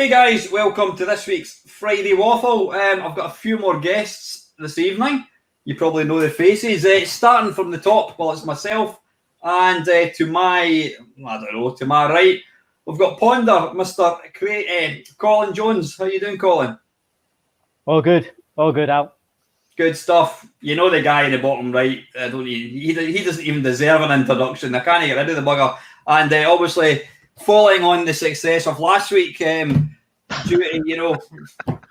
Okay, guys, welcome to this week's Friday Waffle. I've got a few more guests this evening. You probably know the faces. Starting from the top, well, it's myself, and to my right, we've got Ponder, Mr. Colin Jones. How you doing, Colin? All good, Al. Good stuff. You know the guy in the bottom right, don't you? He doesn't even deserve an introduction. I can't get rid of the bugger. And obviously, following on the success of last week, due to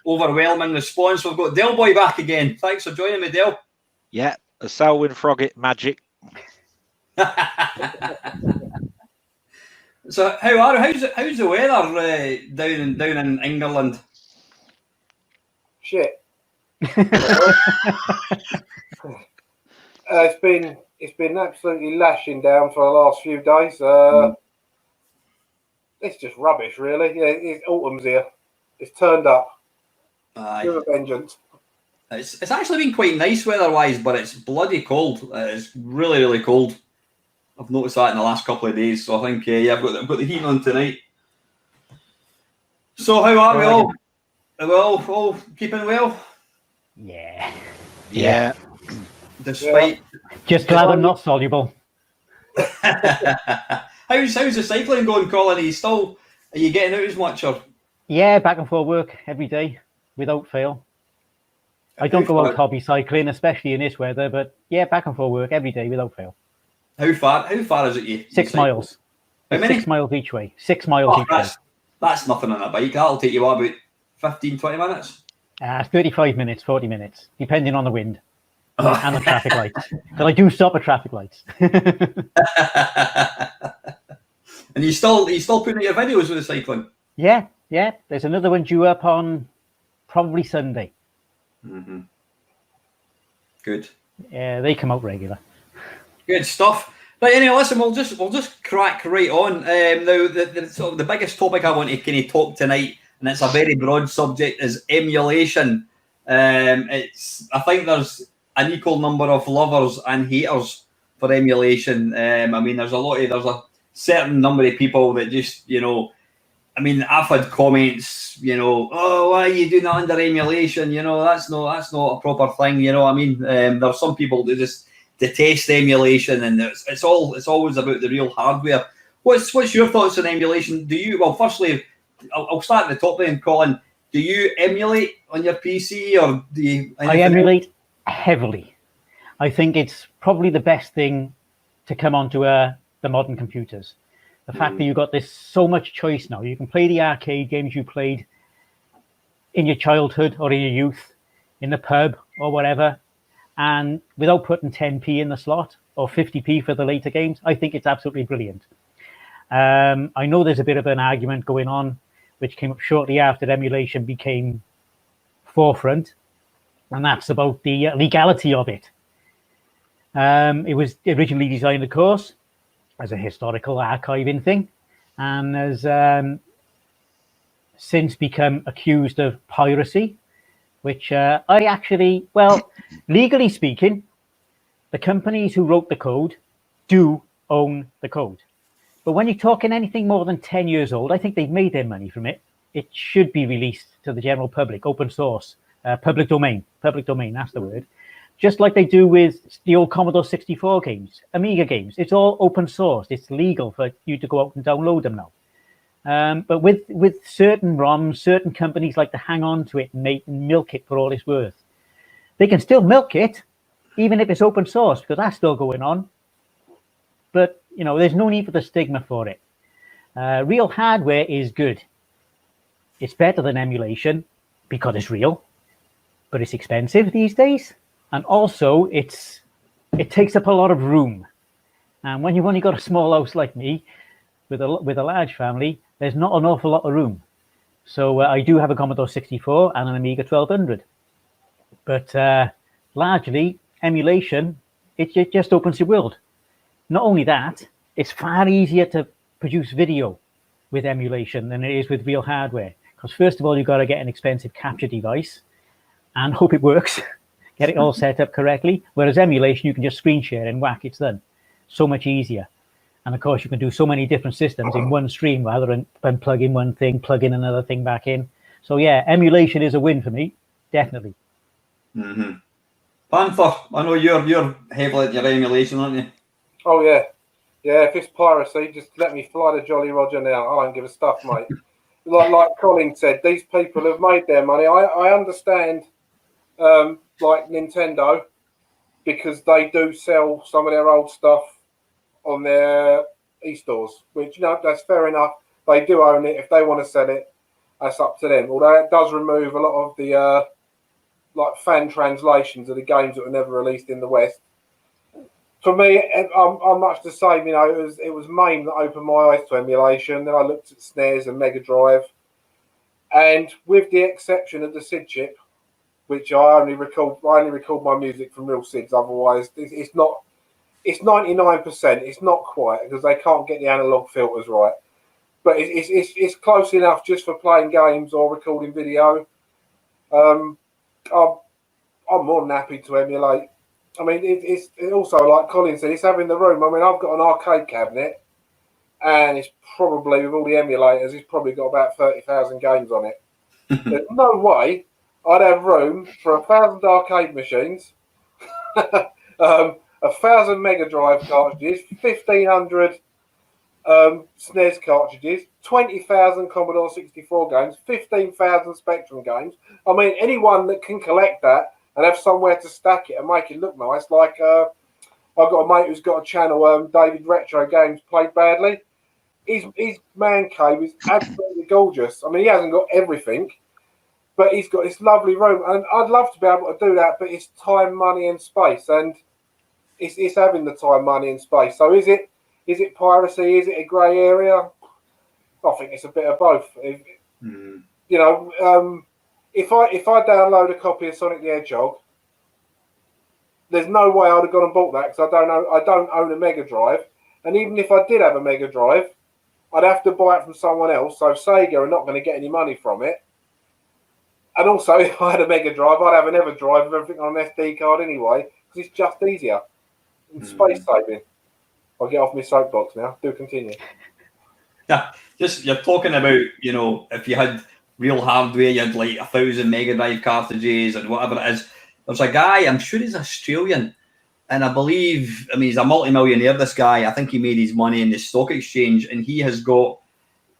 overwhelming response, we've got Del Boy back again. Thanks for joining me, Del. Yeah, a Selwyn Frogget magic. So how's the weather down in England? Shit. It's been absolutely lashing down for the last few days. It's just rubbish, really. Yeah, autumn's here. It's turned up. With a vengeance. It's actually been quite nice weather-wise, but it's bloody cold. It's really, really cold. I've noticed that in the last couple of days. So I think, I've got the heat on tonight. So how are we all? Are we all keeping well? Yeah. Despite... Just glad I'm not soluble. How's the cycling going, Colin? Are you getting out as much? Or? Yeah, back and forth work every day, without fail. I don't go out hobby cycling, especially in this weather, but yeah, back and forth work every day, without fail. How far is it you? 6 miles. How many? 6 miles each way. 6 miles each way. That's nothing on a bike. That'll take you about 15, 20 minutes? 35 minutes, 40 minutes, depending on the wind and the traffic lights. But I do stop at traffic lights. And you still putting out your videos with the cycling? Yeah. There's another one due up on probably Sunday. Mm-hmm. Good. Yeah, they come out regular. Good stuff. Right, anyway, listen, we'll just crack right on. Now, the biggest topic I want to kind of talk tonight, and it's a very broad subject, is emulation. I think there's an equal number of lovers and haters for emulation. There's a certain number of people that just, I've had comments, oh, why are you doing that under emulation? That's not a proper thing. There's some people that just detest emulation, and it's always about the real hardware. What's your thoughts on emulation? Firstly, I'll start at the top then, Colin. Do you emulate on your PC, or do you? I emulate heavily. I think it's probably the best thing to come onto the modern computers. The fact that you've got so much choice now. You can play the arcade games you played in your childhood or in your youth, in the pub or whatever, and without putting 10p in the slot or 50p for the later games. I think it's absolutely brilliant. I know there's a bit of an argument going on, which came up shortly after emulation became forefront, and that's about the legality of it. It was originally designed, of course, as a historical archiving thing, and has since become accused of piracy, which legally speaking, the companies who wrote the code do own the code. But when you're talking anything more than 10 years old, I think they've made their money from it. It should be released to the general public, open source, public domain, that's the word. Just like they do with the old Commodore 64 games, Amiga games. It's all open source. It's legal for you to go out and download them now. But with certain ROMs, certain companies like to hang on to it and milk it for all it's worth. They can still milk it, even if it's open source, because that's still going on. But, there's no need for the stigma for it. Real hardware is good. It's better than emulation because it's real, but it's expensive these days. And also, it takes up a lot of room. And when you've only got a small house like me, with a large family, there's not an awful lot of room. So I do have a Commodore 64 and an Amiga 1200. But largely, emulation, it just opens your world. Not only that, it's far easier to produce video with emulation than it is with real hardware. Because first of all, you've got to get an expensive capture device and hope it works. Get it all set up correctly. Whereas emulation, you can just screen share and whack, it's done. So much easier. And of course, you can do so many different systems in one stream rather than plug in one thing, plug in another thing back in. So yeah, emulation is a win for me, definitely. Mm-hmm. Panther, I know you're heavily at your emulation, aren't you? Oh yeah, yeah. If it's piracy, just let me fly the Jolly Roger now. I don't give a stuff, mate. like Colin said, these people have made their money. I understand, like Nintendo, because they do sell some of their old stuff on their e-stores, which, you know, that's fair enough. They do own it. If they want to sell it, that's up to them. Although it does remove a lot of the like fan translations of the games that were never released in the West. For me, I'm much the same. You know, it was MAME that opened my eyes to emulation. Then I looked at SNES and Mega Drive, and with the exception of the SID chip, which I only record my music from real SIDs. Otherwise, it's not. It's 99%. It's not quite, because they can't get the analog filters right. But it's close enough just for playing games or recording video. I'm more than happy to emulate. I mean, it's also, like Colin said, it's having the room. I mean, I've got an arcade cabinet, and it's probably, with all the emulators, it's probably got about 30,000 games on it. There's no way I'd have room for 1,000 arcade machines, 1,000 Mega Drive cartridges, 1,500 SNES cartridges, 20,000 Commodore 64 games, 15,000 Spectrum games. I mean, anyone that can collect that and have somewhere to stack it and make it look nice, like I've got a mate who's got a channel, David Retro Games Played Badly. His man cave is absolutely gorgeous. I mean, he hasn't got everything, but he's got this lovely room, and I'd love to be able to do that, but it's time, money, and space, and it's having the time, money, and space. So is it piracy? Is it a grey area? I think it's a bit of both. You know, if I download a copy of Sonic the Hedgehog, there's no way I'd have gone and bought that, because I don't own a Mega Drive, and even if I did have a Mega Drive, I'd have to buy it from someone else. So Sega are not going to get any money from it. And also, if I had a Mega Drive, I'd have an EverDrive with everything on an SD card anyway, because it's just easier. And space saving. I'll get off my soapbox now. Do continue. Yeah, just you're talking about, you know, if you had real hardware, you had like 1,000 Mega Drive cartridges and whatever it is. There's a guy, I'm sure he's Australian, and I believe, I mean, he's a multi-millionaire, this guy. I think he made his money in the stock exchange, and he's got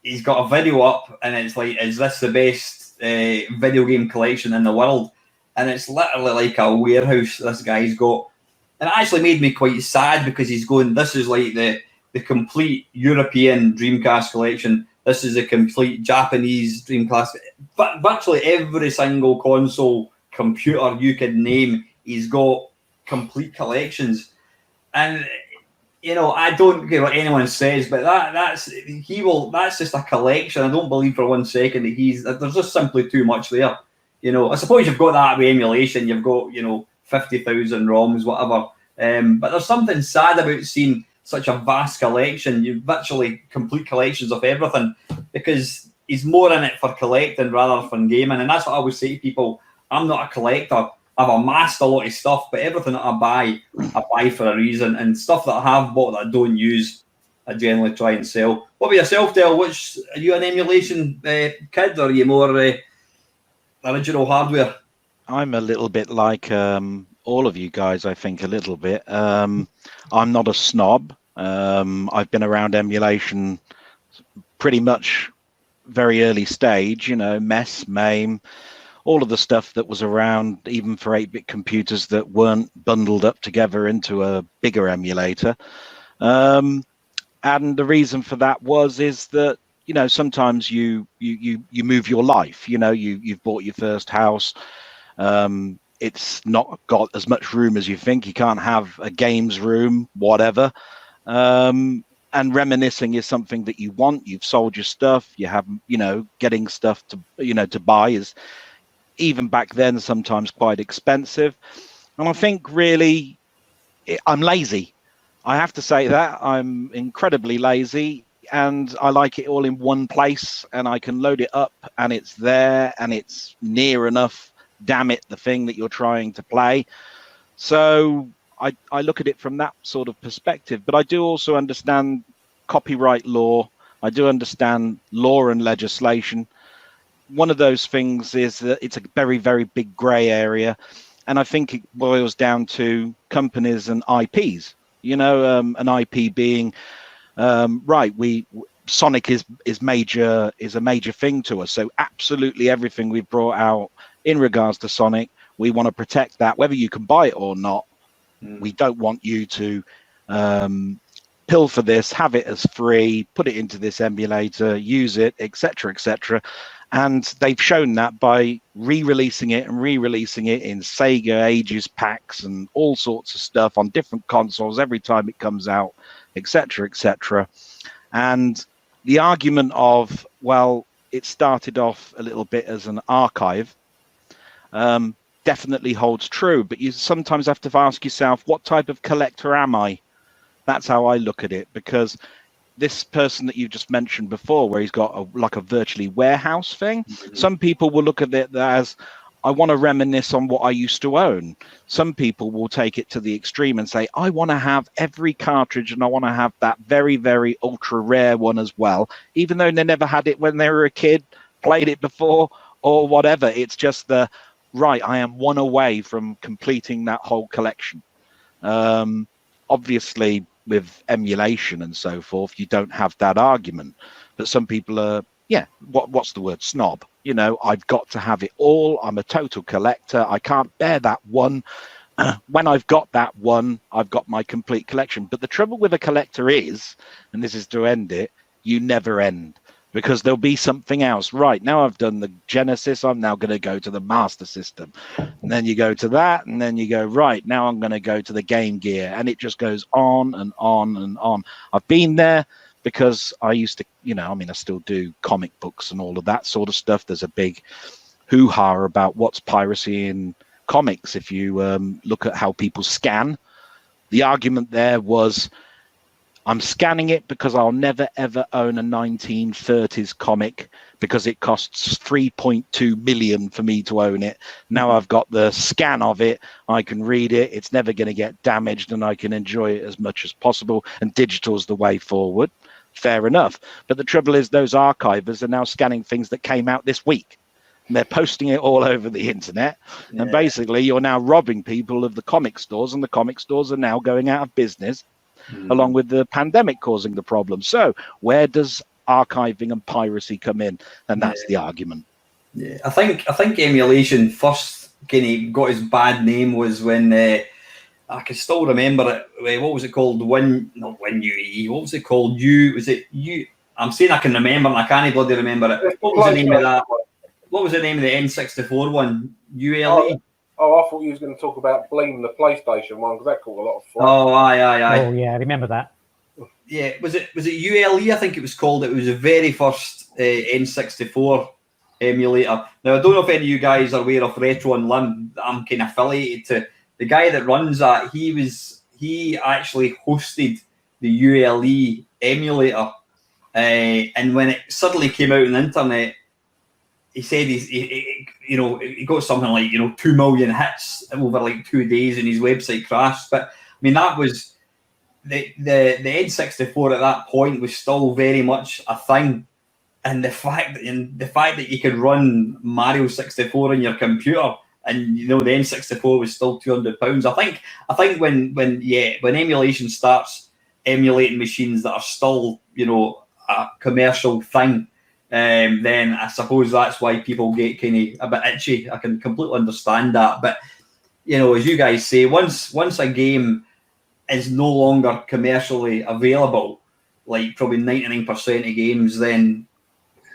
a video up, and it's like, is this the best video game collection in the world? And it's literally like a warehouse this guy's got. And it actually made me quite sad, because he's going, this is like the complete European Dreamcast collection. This is a complete Japanese Dreamcast. But virtually every single console, computer you could name, he's got complete collections. And, you know, I don't care what anyone says, but that's just a collection. I don't believe for 1 second that there's just simply too much there. You know, I suppose you've got that with emulation. You've got, you know, 50,000 ROMs, whatever. But there's something sad about seeing such a vast collection. You virtually complete collections of everything, because he's more in it for collecting rather than gaming. And that's what I always say to people. I'm not a collector. I've amassed a lot of stuff, but everything that I buy for a reason. And stuff that I have bought that I don't use, I generally try and sell. What about yourself, Del? Are you an emulation kid, or are you more original hardware? I'm a little bit like all of you guys, I think, a little bit. I'm not a snob. I've been around emulation pretty much very early stage, you know, MES, MAME, all of the stuff that was around, even for 8-bit computers that weren't bundled up together into a bigger emulator. And the reason for that is that, you know, sometimes you move your life. You know, you've bought your first house. It's not got as much room as you think. You can't have a games room, whatever. And reminiscing is something that you want. You've sold your stuff. You have, you know, getting stuff to buy is, even back then, sometimes quite expensive. And I think really I'm lazy. I have to say that I'm incredibly lazy, and I like it all in one place, and I can load it up and it's there and it's near enough. Damn it, the thing that you're trying to play. So I look at it from that sort of perspective, but I do also understand copyright law. I do understand law and legislation. One of those things is that it's a very, very big grey area. And I think it boils down to companies and IPs, you know, an IP being, right, Sonic is a major thing to us. So absolutely everything we've brought out in regards to Sonic, we want to protect that, whether you can buy it or not. We don't want you to pilfer this, have it as free, put it into this emulator, use it, etc., etc. And they've shown that by re-releasing it in Sega Ages packs and all sorts of stuff on different consoles every time it comes out, etc., etc. And the argument of, well, it started off a little bit as an archive, definitely holds true. But you sometimes have to ask yourself, what type of collector am I? That's how I look at it, because this person that you just mentioned before, where he's got like a virtually warehouse thing, some people will look at it as, I want to reminisce on what I used to own. Some people will take it to the extreme and say, I want to have every cartridge and I want to have that very, very ultra rare one as well, even though they never had it when they were a kid, played it before or whatever. It's just the, right, I am one away from completing that whole collection. Obviously, with emulation and so forth, you don't have that argument. But some people are, yeah, what's the word? Snob. You know, I've got to have it all. I'm a total collector. I can't bear that one. When I've got that one, I've got my complete collection. But the trouble with a collector is, and this is to end it, you never end. Because there'll be something else. Right, now I've done the Genesis, I'm now going to go to the Master System. And then you go to that, and then you go, right, now I'm going to go to the Game Gear. And it just goes on and on and on. I've been there because I used to, you know, I mean, I still do comic books and all of that sort of stuff. There's a big hoo-ha about what's piracy in comics. If you look at how people scan, the argument there was, I'm scanning it because I'll never, ever own a 1930s comic because it costs 3.2 million for me to own it. Now I've got the scan of it. I can read it. It's never going to get damaged and I can enjoy it as much as possible. And digital is the way forward. Fair enough. But the trouble is those archivers are now scanning things that came out this week. And they're posting it all over the internet. Yeah. And basically you're now robbing people of the comic stores, and the comic stores are now going out of business. Along with the pandemic causing the problem. So where does archiving and piracy come in? And that's the argument. Yeah, I think emulation first kind of got his bad name was when I can still remember it. What was it called? Not Win UE. What was it called? Was it you? I'm saying I can remember, and I can't bloody remember it. What was the name of that? What was the name of the N64 one? ULE. Oh, I thought you was going to talk about Bleem, the PlayStation one, because that caught a lot of fun. Oh, aye. Oh, yeah, I remember that. Yeah, was it ULE? I think it was called. It was the very first N64 emulator. Now, I don't know if any of you guys are aware of Retro and Lim. I'm kind of affiliated to. The guy that runs that, he actually hosted the ULE emulator. And when it suddenly came out on the internet, he said he got something like 2 million hits over like 2 days, and his website crashed. But I mean, that was the N64 at that point was still very much a thing, and the fact that you could run Mario 64 on your computer, and the N64 was still £200. I think when emulation starts emulating machines that are still a commercial thing. Then I suppose that's why people get kind of a bit itchy. I can completely understand that. But, as you guys say, once a game is no longer commercially available, like probably 99% of games, then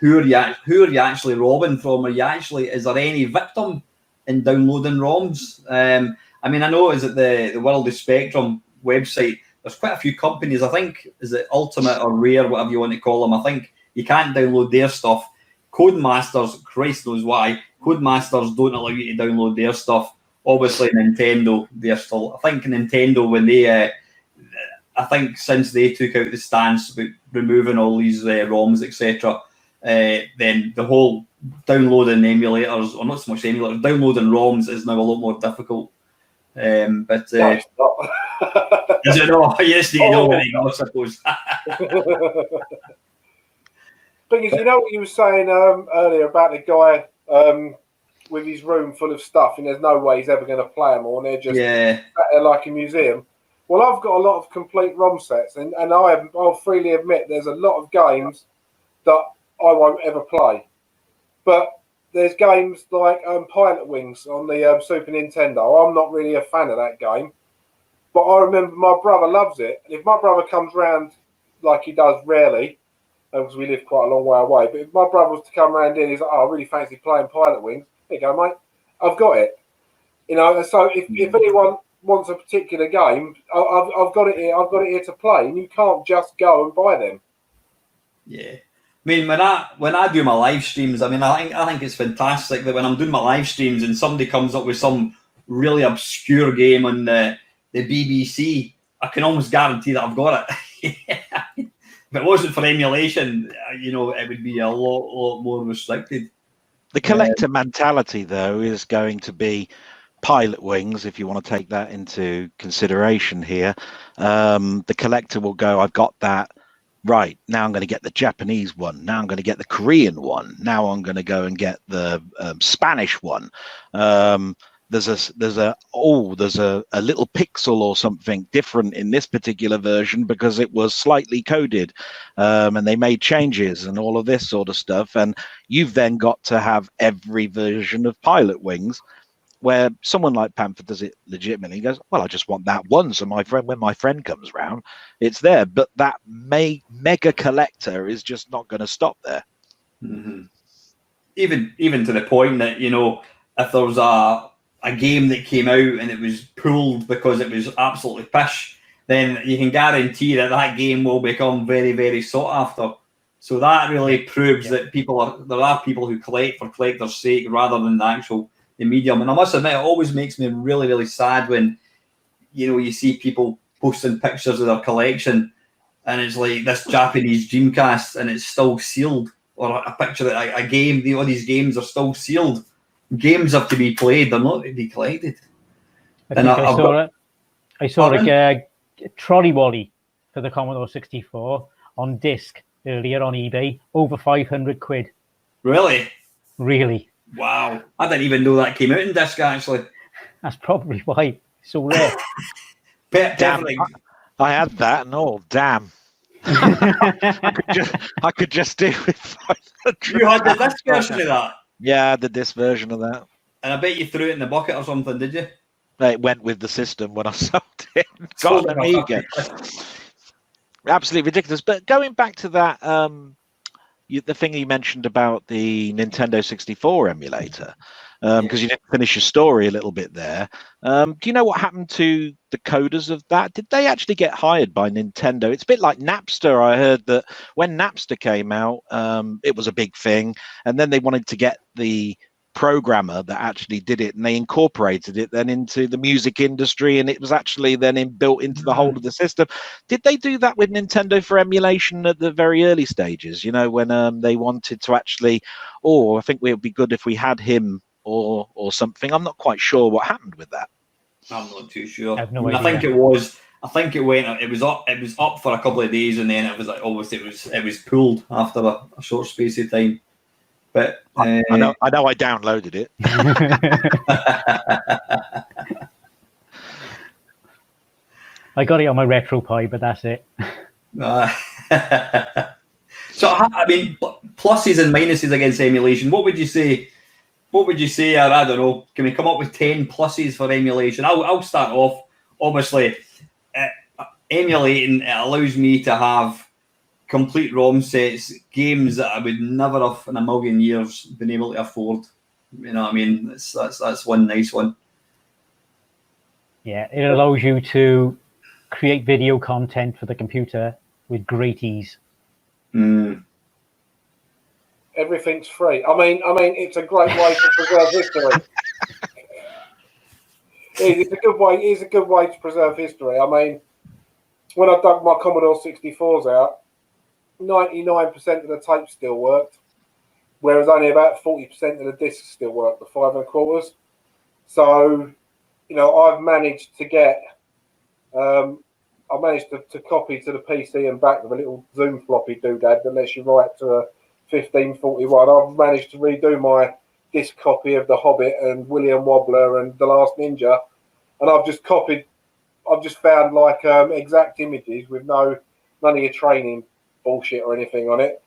who are you actually robbing from? Is there any victim in downloading ROMs? I mean, I know is it the World of Spectrum website, there's quite a few companies, I think, is it Ultimate or Rare, whatever you want to call them, I think you can't download their stuff. Codemasters, Christ knows why, Codemasters don't allow you to download their stuff. Obviously, Nintendo, they're still... I think Nintendo, when they... I think since they took out the stance about removing all these ROMs, etc., then the whole downloading emulators, or not so much emulators, downloading ROMs is now a lot more difficult. No, it's not. Is it not? Yes, you know where they go, I suppose. Thing is, you know what you were saying earlier about the guy with his room full of stuff, and there's no way he's ever going to play them all, and they're just sat there like a museum. Well, I've got a lot of complete ROM sets, and I'll freely admit there's a lot of games that I won't ever play. But there's games like Pilot Wings on the Super Nintendo. I'm not really a fan of that game, but I remember my brother loves it. And if my brother comes round, like he does rarely, because we live quite a long way away, but if my brother was to come round in, he's like, "Oh, I really fancy playing Pilot Wings." There you go, mate. I've got it. You know, so if anyone wants a particular game, I've got it here. I've got it here to play, and you can't just go and buy them. Yeah. I mean, when I do my live streams, I mean, I think it's fantastic that when I'm doing my live streams and somebody comes up with some really obscure game on the BBC, I can almost guarantee that I've got it. If it wasn't for emulation, you know, it would be a lot more restricted. The collector mentality, though, is going to be Pilot Wings, if you want to take that into consideration here. The collector will go, I've got that. Right, now I'm going to get the Japanese one. Now I'm going to get the Korean one. Now I'm going to go and get the Spanish one. There's a little pixel or something different in this particular version because it was slightly coded, and they made changes and all of this sort of stuff. And you've then got to have every version of Pilot Wings, where someone like Panther does it legitimately. He goes, well, I just want that one, so when my friend comes round, it's there. But that mega collector is just not going to stop there. Mm-hmm. Even to the point that, you know, if there was a game that came out and it was pulled because it was absolutely pish, then you can guarantee that game will become very, very sought after. So that really proves that there are people who collect for collector's sake rather than the medium. And I must admit, it always makes me really, really sad when, you know, you see people posting pictures of their collection and it's like this Japanese Dreamcast and it's still sealed, or a picture that a game, all these games are still sealed. Games have to be played, they're not to be collected. I saw a trolley wally for the Commodore 64 on disc earlier on eBay, over 500 quid. Really? Really? Wow. I didn't even know that came out in disc, actually. That's probably why it's so rare. Damn, I had that, and damn. I could just do with 500. You had the disc version of that? Yeah, I had the disc version of that. And I bet you threw it in the bucket or something, did you? It went with the system when I sold it. Got an Amiga. Absolutely ridiculous. But going back to that, the thing you mentioned about the Nintendo 64 emulator, because you didn't finish your story a little bit there. Do you know what happened to the coders of that? Did they actually get hired by Nintendo? It's a bit like Napster. I heard that when Napster came out, it was a big thing, and then they wanted to get the programmer that actually did it, and they incorporated it then into the music industry, and it was actually then built into the whole of the system. Did they do that with Nintendo for emulation at the very early stages, you know, when they wanted to actually, I think it would be good if we had him or something? I'm not quite sure what happened with that. I'm not too sure. I have no idea. I think it was up for a couple of days, and then it was like, obviously it was pulled after a short space of time. But I know I downloaded it. I got it on my RetroPie, but that's it. So, I mean, pluses and minuses against emulation. What would you say? I don't know. Can we come up with 10 pluses for emulation? I'll start off. Obviously, emulating, it allows me to have complete ROM sets, games that I would never have in a million years been able to afford. You know what I mean? That's one nice one. Yeah, it allows you to create video content for the computer with great ease. Everything's free. I mean, it's a great way to preserve history. It's a good way to preserve history. I mean, when I dug my Commodore 64s out, 99% of the tapes still worked, whereas only about 40% of the discs still worked, the 5 1/4. So, you know, I've managed to get I managed to copy to the PC and back with a little Zoom floppy doodad that lets you write to a 1541. I've managed to redo my disc copy of The Hobbit and William Wobbler and The Last Ninja, and I've just found like exact images with none of your training bullshit or anything on it,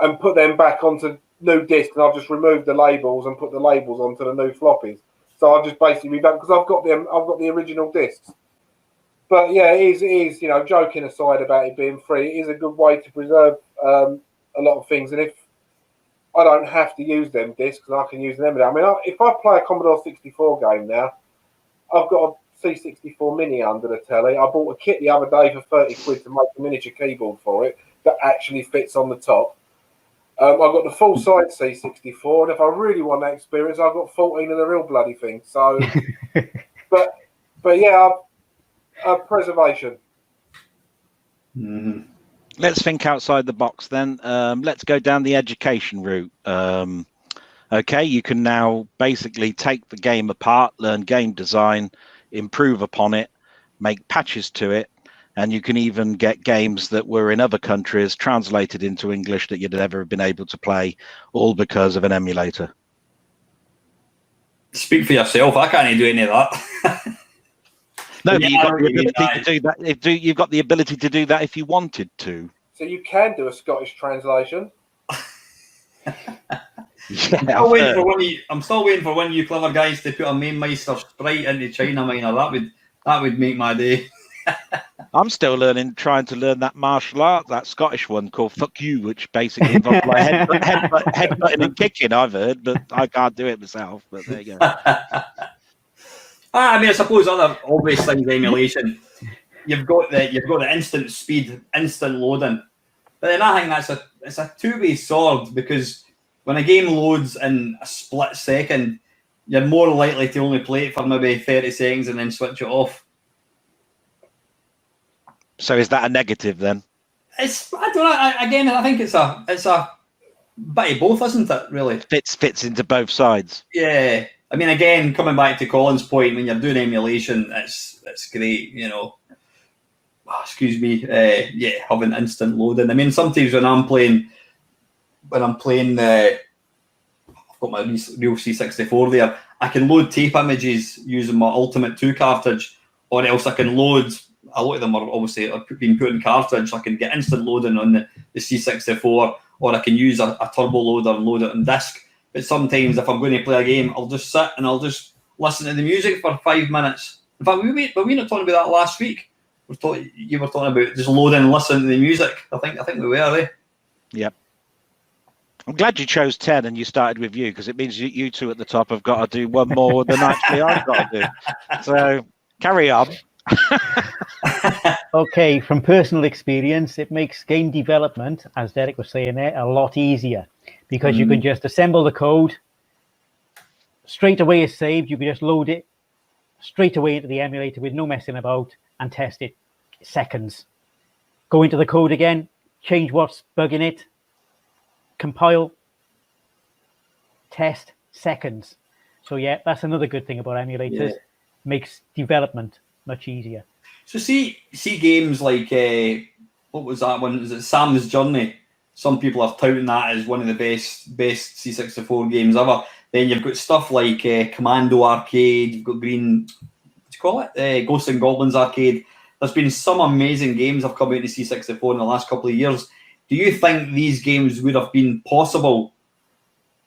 and put them back onto new discs, and I've just removed the labels and put the labels onto the new floppies. So I've just basically done, because I've got the original discs. But yeah, it is, you know, joking aside about it being free, it is a good way to preserve a lot of things. And if I don't have to use them discs, and I can use them. I mean, if I play a Commodore 64 game now, I've got a C64 Mini under the telly. I bought a kit the other day for 30 quid to make a miniature keyboard for it that actually fits on the top. I've got the full-size C64, and if I really want that experience, I've got 14 of the real bloody thing. So, but yeah, preservation. Mm-hmm. Let's think outside the box then. Let's go down the education route. Okay, you can now basically take the game apart, learn game design, improve upon it, make patches to it, and you can even get games that were in other countries translated into English that you'd never been able to play, all because of an emulator. Speak for yourself. I can't do any of that. No, Yeah, but you've got the ability to do that. You've got the ability to do that if you wanted to. So you can do a Scottish translation. Yeah, I'm still waiting for one of you clever guys to put a main Meister sprite into China Minor. That would make my day. I'm still trying to learn that martial art, that Scottish one called "Fuck You," which basically involves like headbutting and kicking. I've heard, but I can't do it myself. But there you go. I mean, I suppose other obvious things, emulation. You've got the instant speed, instant loading, but then I think it's a two-way sword, because when a game loads in a split second, you're more likely to only play it for maybe 30 seconds and then switch it off. So is that a negative then? I don't know. Again, I think it's a bit of both, isn't it? Really, Fits into both sides. Yeah. I mean, again, coming back to Colin's point, when you're doing emulation, it's great, you know. Excuse me, having instant loading. I mean, sometimes when I'm playing, I've got my real C64 there, I can load tape images using my Ultimate 2 cartridge, or else I can load. A lot of them are obviously being put in cartridge, so I can get instant loading on the C64, or I can use a turbo loader and load it on disc. But sometimes if I'm going to play a game, I'll just sit and I'll just listen to the music for 5 minutes. In fact, we not talking about that last week. You were talking about just loading and listening to the music. I think we were, Yep. I'm glad you chose 10 and you started with you, because it means you two at the top have got to do one more than actually I've got to do. So carry on. Okay, from personal experience, it makes game development, as Derek was saying there, a lot easier, because you can just assemble the code straight away. It's saved. You can just load it straight away into the emulator with no messing about and test it seconds. Go into the code again, change what's bugging it, compile, test, seconds. So yeah, that's another good thing about emulators. Makes development much easier. So see games like what was that one? Is it Sam's Journey? Some people are touting that as one of the best C64 games ever. Then you've got stuff like Commando Arcade. You've got Ghosts and Goblins Arcade. There's been some amazing games have come out in the C64 in the last couple of years. Do you think these games would have been possible,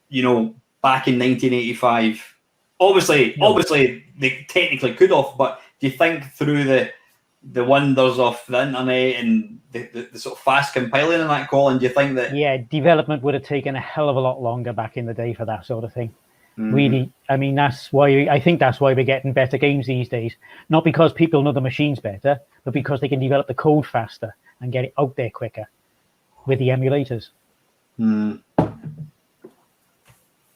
you know, back in 1985? Obviously, they technically could have, but do you think through the wonders of the internet and the sort of fast compiling and that, Colin, do you think that... Yeah, development would have taken a hell of a lot longer back in the day for that sort of thing. Mm-hmm. Really, I mean, that's why we're getting better games these days. Not because people know the machine's better, but because they can develop the code faster and get it out there quicker with the emulators. Mm.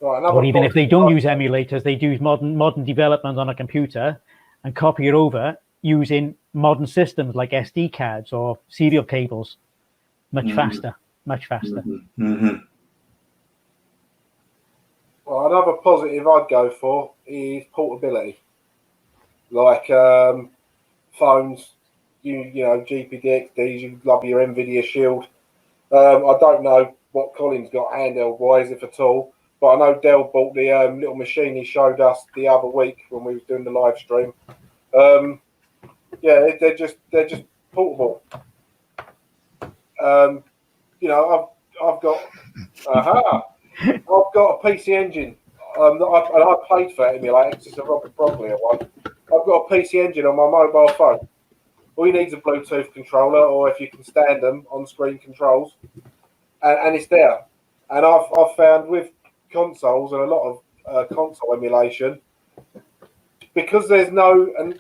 Or even if they don't use emulators, they use modern development on a computer and copy it over using modern systems like SD cards or serial cables. Much faster. Mm-hmm. Well, another positive I'd go for is portability. Like phones, you know, GPDXDs, you love your NVIDIA Shield. I don't know what Colin's got handheld wise, if at all, but I know Dell bought the little machine he showed us the other week when we was doing the live stream. Yeah, they're just portable. You know, I've got I've got a PC Engine. I paid for Emulate because it's probably a one. I've got a PC Engine on my mobile phone. All you need is a Bluetooth controller, or if you can stand them, on-screen controls, and it's there. And I've found with consoles and a lot of console emulation, because there's no, and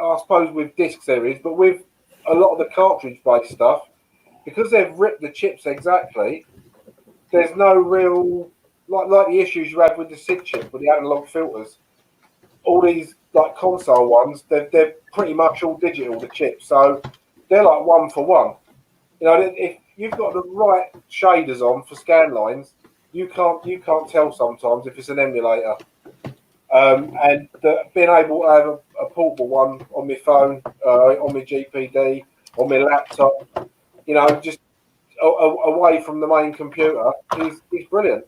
I suppose with discs there is, but with a lot of the cartridge-based stuff, because they've ripped the chips exactly, there's no real, like the issues you had with the SID chip, with the analog filters. All these like console ones, they're pretty much all digital, the chips, so they're like one for one. You know, if you've got the right shaders on for scan lines, you can't tell sometimes if it's an emulator. And being able to have a portable one on my phone, on my GPD, on my laptop, you know, just away from the main computer is brilliant.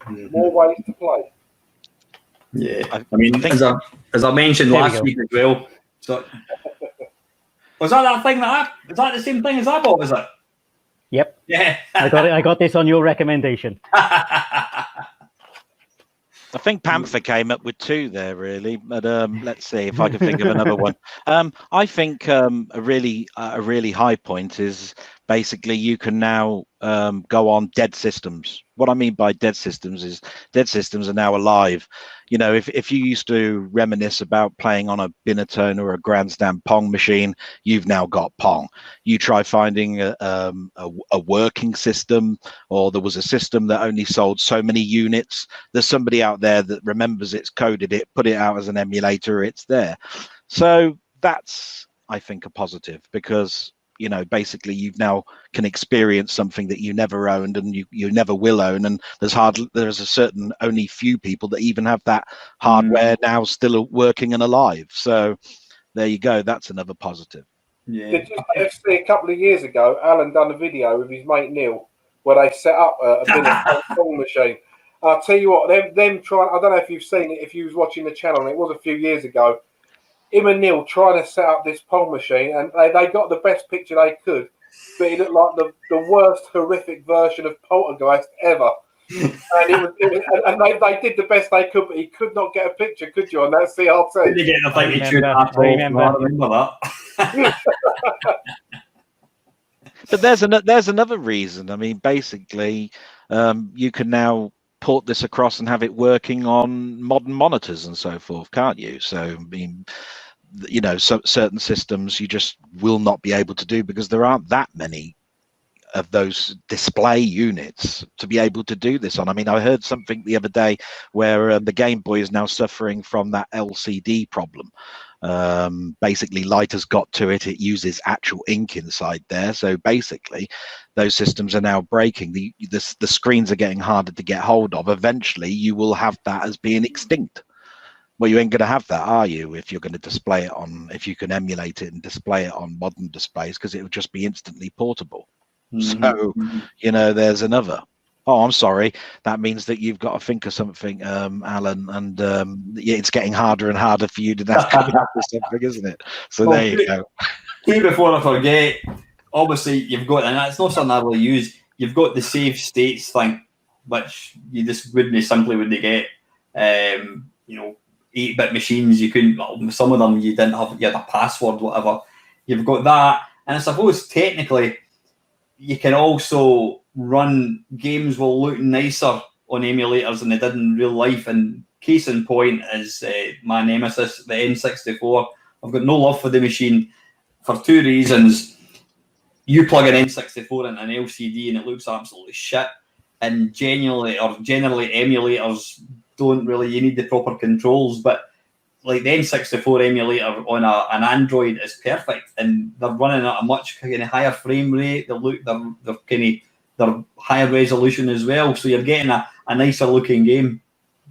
More ways to play. Yeah, I mean, as I mentioned last week as well. So, was that thing is that the same thing as I bought? Was it? Yep. Yeah. I got this on your recommendation. I think Panther came up with two there, really. But let's see if I can think of another one. I think a really high point is basically you can now go on dead systems. What I mean by dead systems is dead systems are now alive. You know, if you used to reminisce about playing on a Binatone or a Grandstand Pong machine, you've now got Pong. You try finding a working system, or there was a system that only sold so many units. There's somebody out there that remembers it's coded it, put it out as an emulator, it's there. So that's, I think, a positive, because you know, basically you now can experience something that you never owned and you never will own. And there's a certain only few people that even have that hardware now still working and alive. So there you go. That's another positive. Yeah. Did you see a couple of years ago, Alan done a video with his mate Neil where they set up a Pinball machine. I'll tell you what, them trying, I don't know if you've seen it, if you was watching the channel, and it was a few years ago, him and Neil trying to set up this Pong machine, and they got the best picture they could, but it looked like the worst horrific version of Poltergeist ever. And they did the best they could, but he could not get a picture, could you, on that CRT? You get the thing you tune I remember that. But there's another reason. I mean, basically, you can now port this across and have it working on modern monitors and so forth, can't you? So, I mean, you know, certain systems you just will not be able to do because there aren't that many of those display units to be able to do this on. I mean, I heard something the other day where the Game Boy is now suffering from that LCD problem. Basically, light has got to it. It uses actual ink inside there. So basically, those systems are now breaking. The screens are getting harder to get hold of. Eventually, you will have that as being extinct. Well, you ain't going to have that, are you, if you're going to display it on, if you can emulate it and display it on modern displays, because it will just be instantly portable. So, you know, there's another. Oh, I'm sorry. That means that you've got to think of something, Alan, and it's getting harder and harder for you to come up with something, isn't it? So well, there you go. Before I forget, obviously you've got, and that's not something I really use, you've got the save states thing, which you just wouldn't get. You know, 8-bit machines, you couldn't, some of them you didn't have, you had a password, whatever. You've got that, and I suppose technically you can also run games will look nicer on emulators than they did in real life. And case in point is my nemesis, the N64. I've got no love for the machine for two reasons. You plug an N64 into an LCD and it looks absolutely shit. And generally emulators don't really, you need the proper controls, but like the N64 emulator on an Android is perfect, and they're running at a much kind of higher frame rate. They're higher resolution as well, so you're getting a nicer looking game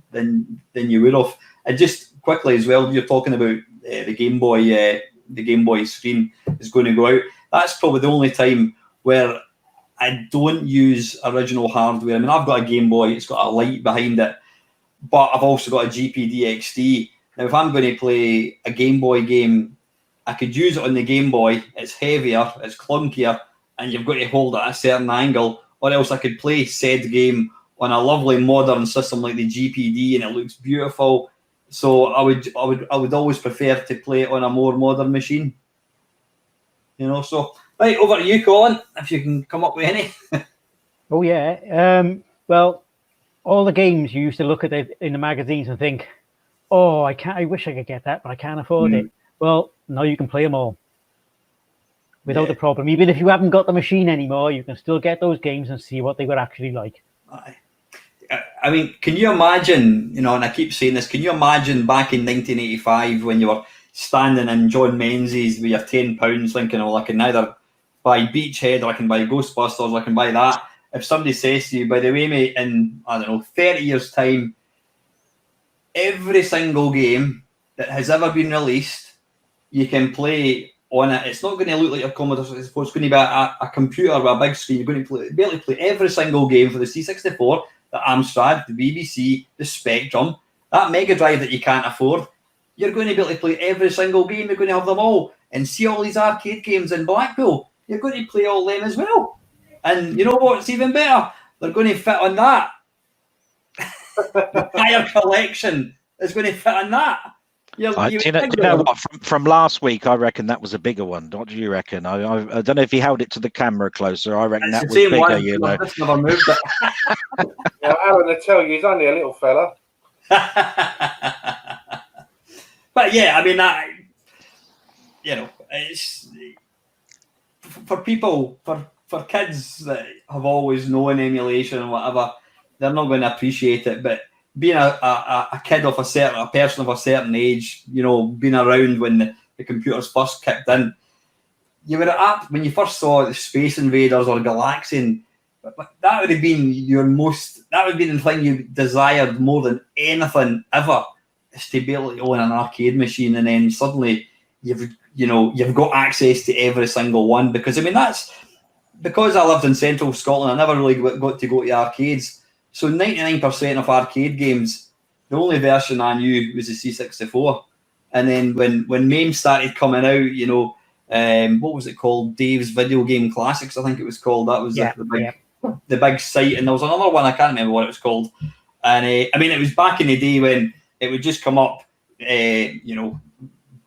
than you would have. And just quickly as well, you're talking about the Game Boy screen is going to go out. That's probably the only time where I don't use original hardware. I mean, I've got a Game Boy, it's got a light behind it, but I've also got a GPD XD. Now, if I'm going to play a Game Boy game, I could use it on the Game Boy. It's heavier, it's clunkier, and you've got to hold it at a certain angle, or else I could play said game on a lovely modern system like the GPD, and it looks beautiful. So I would always prefer to play it on a more modern machine. You know, so right, over to you, Colin, if you can come up with any. Oh yeah. Well, all the games you used to look at in the magazines and think, oh, I wish I could get that, but I can't afford it. Well, now you can play them all without a problem. Even if you haven't got the machine anymore, you can still get those games and see what they were actually like. I mean, can you imagine, you know, and I keep saying this, can you imagine back in 1985 when you were standing in John Menzies with your £10 thinking, well, I can either buy Beachhead or I can buy Ghostbusters or I can buy that. If somebody says to you, by the way, mate, in, I don't know, 30 years' time, every single game that has ever been released, you can play on it. It's not going to look like a Commodore 64. It's going to be a computer with a big screen. You're going to be able to play every single game for the C64, the Amstrad, the BBC, the Spectrum, that Mega Drive that you can't afford. You're going to be able to play every single game. You're going to have them all. And see all these arcade games in Blackpool. You're going to play all them as well. And you know what's even better? They're going to fit on that. The entire collection is going to fit on that. You know what? From last week, I reckon that was a bigger one. What do you reckon? I don't know if he held it to the camera closer. I reckon that was bigger. One, you know, I've just never moved it. Now, Alan, I tell you, he's only a little fella. But yeah, I mean, that, you know, it's for people, for kids that have always known emulation and whatever, they're not going to appreciate it. But being a kid of a person of a certain age, you know, being around when the computers first kicked in, you were when you first saw the Space Invaders or Galaxian, that would have been the thing you desired more than anything ever, is to be able to own an arcade machine, and then suddenly you've got access to every single one. Because I mean, that's because I lived in central Scotland, I never really got to go to arcades. So 99% of arcade games, the only version I knew was the C64. And then when MAME started coming out, you know, what was it called? Dave's Video Game Classics, I think it was called. That was the big site. And there was another one, I can't remember what it was called. And I mean, it was back in the day when it would just come up, you know,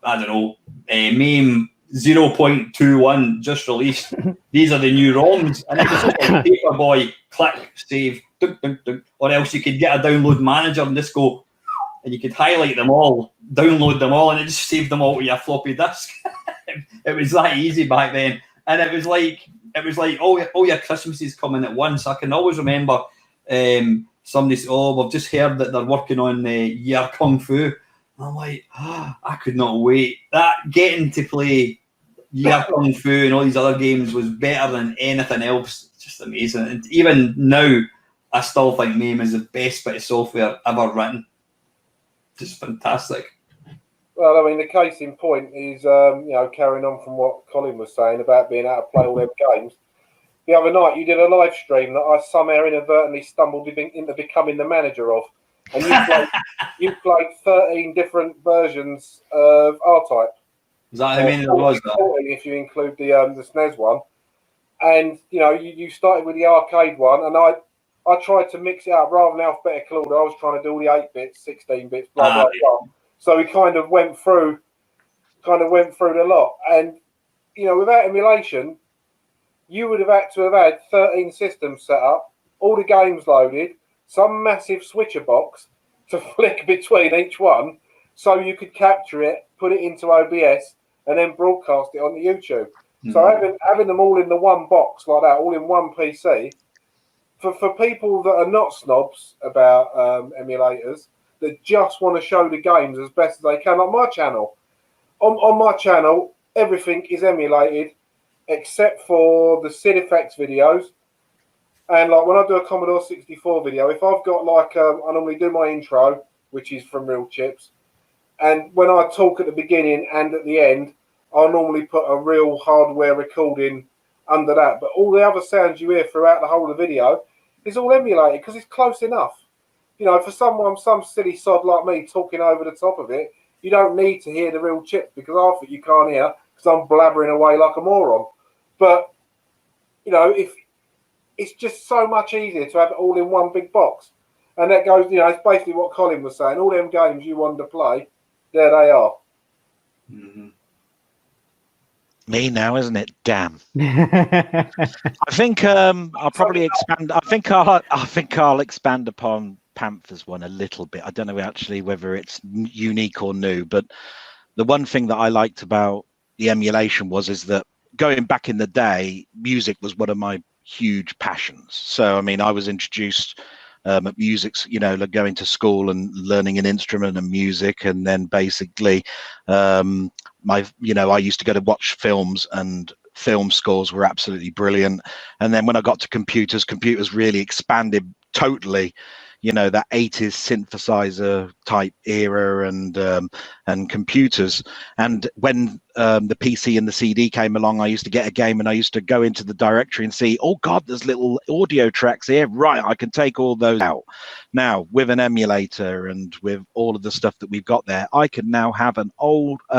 I don't know, MAME 0.21 just released. These are the new ROMs. And it was just like Paperboy, click, save, dunk, dunk, dunk. Or else you could get a download manager and just go, and you could highlight them all, download them all, and it just saved them all to your floppy disk. It was that easy back then. And it was like all your Christmases coming at once. I can always remember somebody said, "Oh, we've just heard that they're working on Year Kung Fu." And I'm like, I could not wait. That getting to play Year Kung Fu and all these other games was better than anything else. Just amazing. And even now, I still think MAME is the best bit of software ever written. Just fantastic. Well, I mean, the case in point is, you know, carrying on from what Colin was saying about being able to play all them games. The other night, you did a live stream that I somehow inadvertently stumbled into becoming the manager of, and you played 13 different versions of R-Type. Is that how many there was? If you include the SNES one, and you know, you started with the arcade one, and I tried to mix it up rather than alphabetical order. I was trying to do all the 8 bits, 16 bits, blah blah blah. So we kind of went through the lot, and you know, without emulation, you would have had to have had 13 systems set up, all the games loaded, some massive switcher box to flick between each one, so you could capture it, put it into OBS, and then broadcast it on the YouTube. Mm-hmm. So having them all in the one box like that, all in one PC, for people that are not snobs about emulators, that just want to show the games as best as they can, like my channel. On my channel, everything is emulated except for the Sid Effects videos. And like when I do a Commodore 64 video, if I've got like, I normally do my intro, which is from Real Chips, And when I talk at the beginning and at the end, I'll normally put a real hardware recording under that. But all the other sounds you hear throughout the whole of the video is all emulated because it's close enough. You know, for some silly sod like me talking over the top of it, you don't need to hear the real chips because half of it you can't hear because I'm blabbering away like a moron. But, you know, if it's just so much easier to have it all in one big box. And that goes, you know, it's basically what Colin was saying. All them games you wanted to play, there they are. Mm-hmm. Me now, isn't it? Damn. I think I'll probably expand. I think I'll expand upon Panther's one a little bit. I don't know actually whether it's unique or new, but the one thing that I liked about the emulation is that going back in the day, music was one of my huge passions. So I mean, I was introduced at music, you know, like going to school and learning an instrument and music, and then basically I used to go to watch films, and film scores were absolutely brilliant. And then when I got to computers really expanded totally, you know, that 80s synthesizer type era and computers. And when the PC and the CD came along, I used to get a game and I used to go into the directory and see, oh God, there's little audio tracks here. Right, I can take all those out. Now, with an emulator and with all of the stuff that we've got there, I can now have a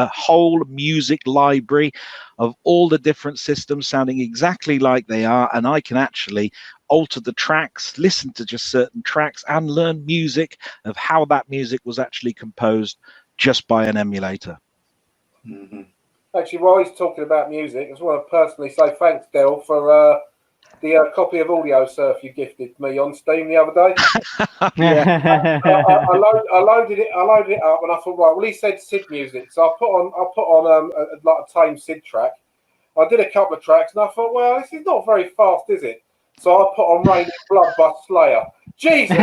whole music library of all the different systems sounding exactly like they are, and I can actually alter the tracks, listen to just certain tracks, and learn music of how that music was actually composed just by an emulator. Mm-hmm. Actually, while he's talking about music, I just want to personally say thanks, Del, for the copy of Audio Surf you gifted me on Steam the other day. I loaded it up, and I thought, right, well, he said Sid music, so I put on like a tame Sid track. I did a couple of tracks, and I thought, well, this is not very fast, is it? So I put on Rain Blood by Slayer. Jesus!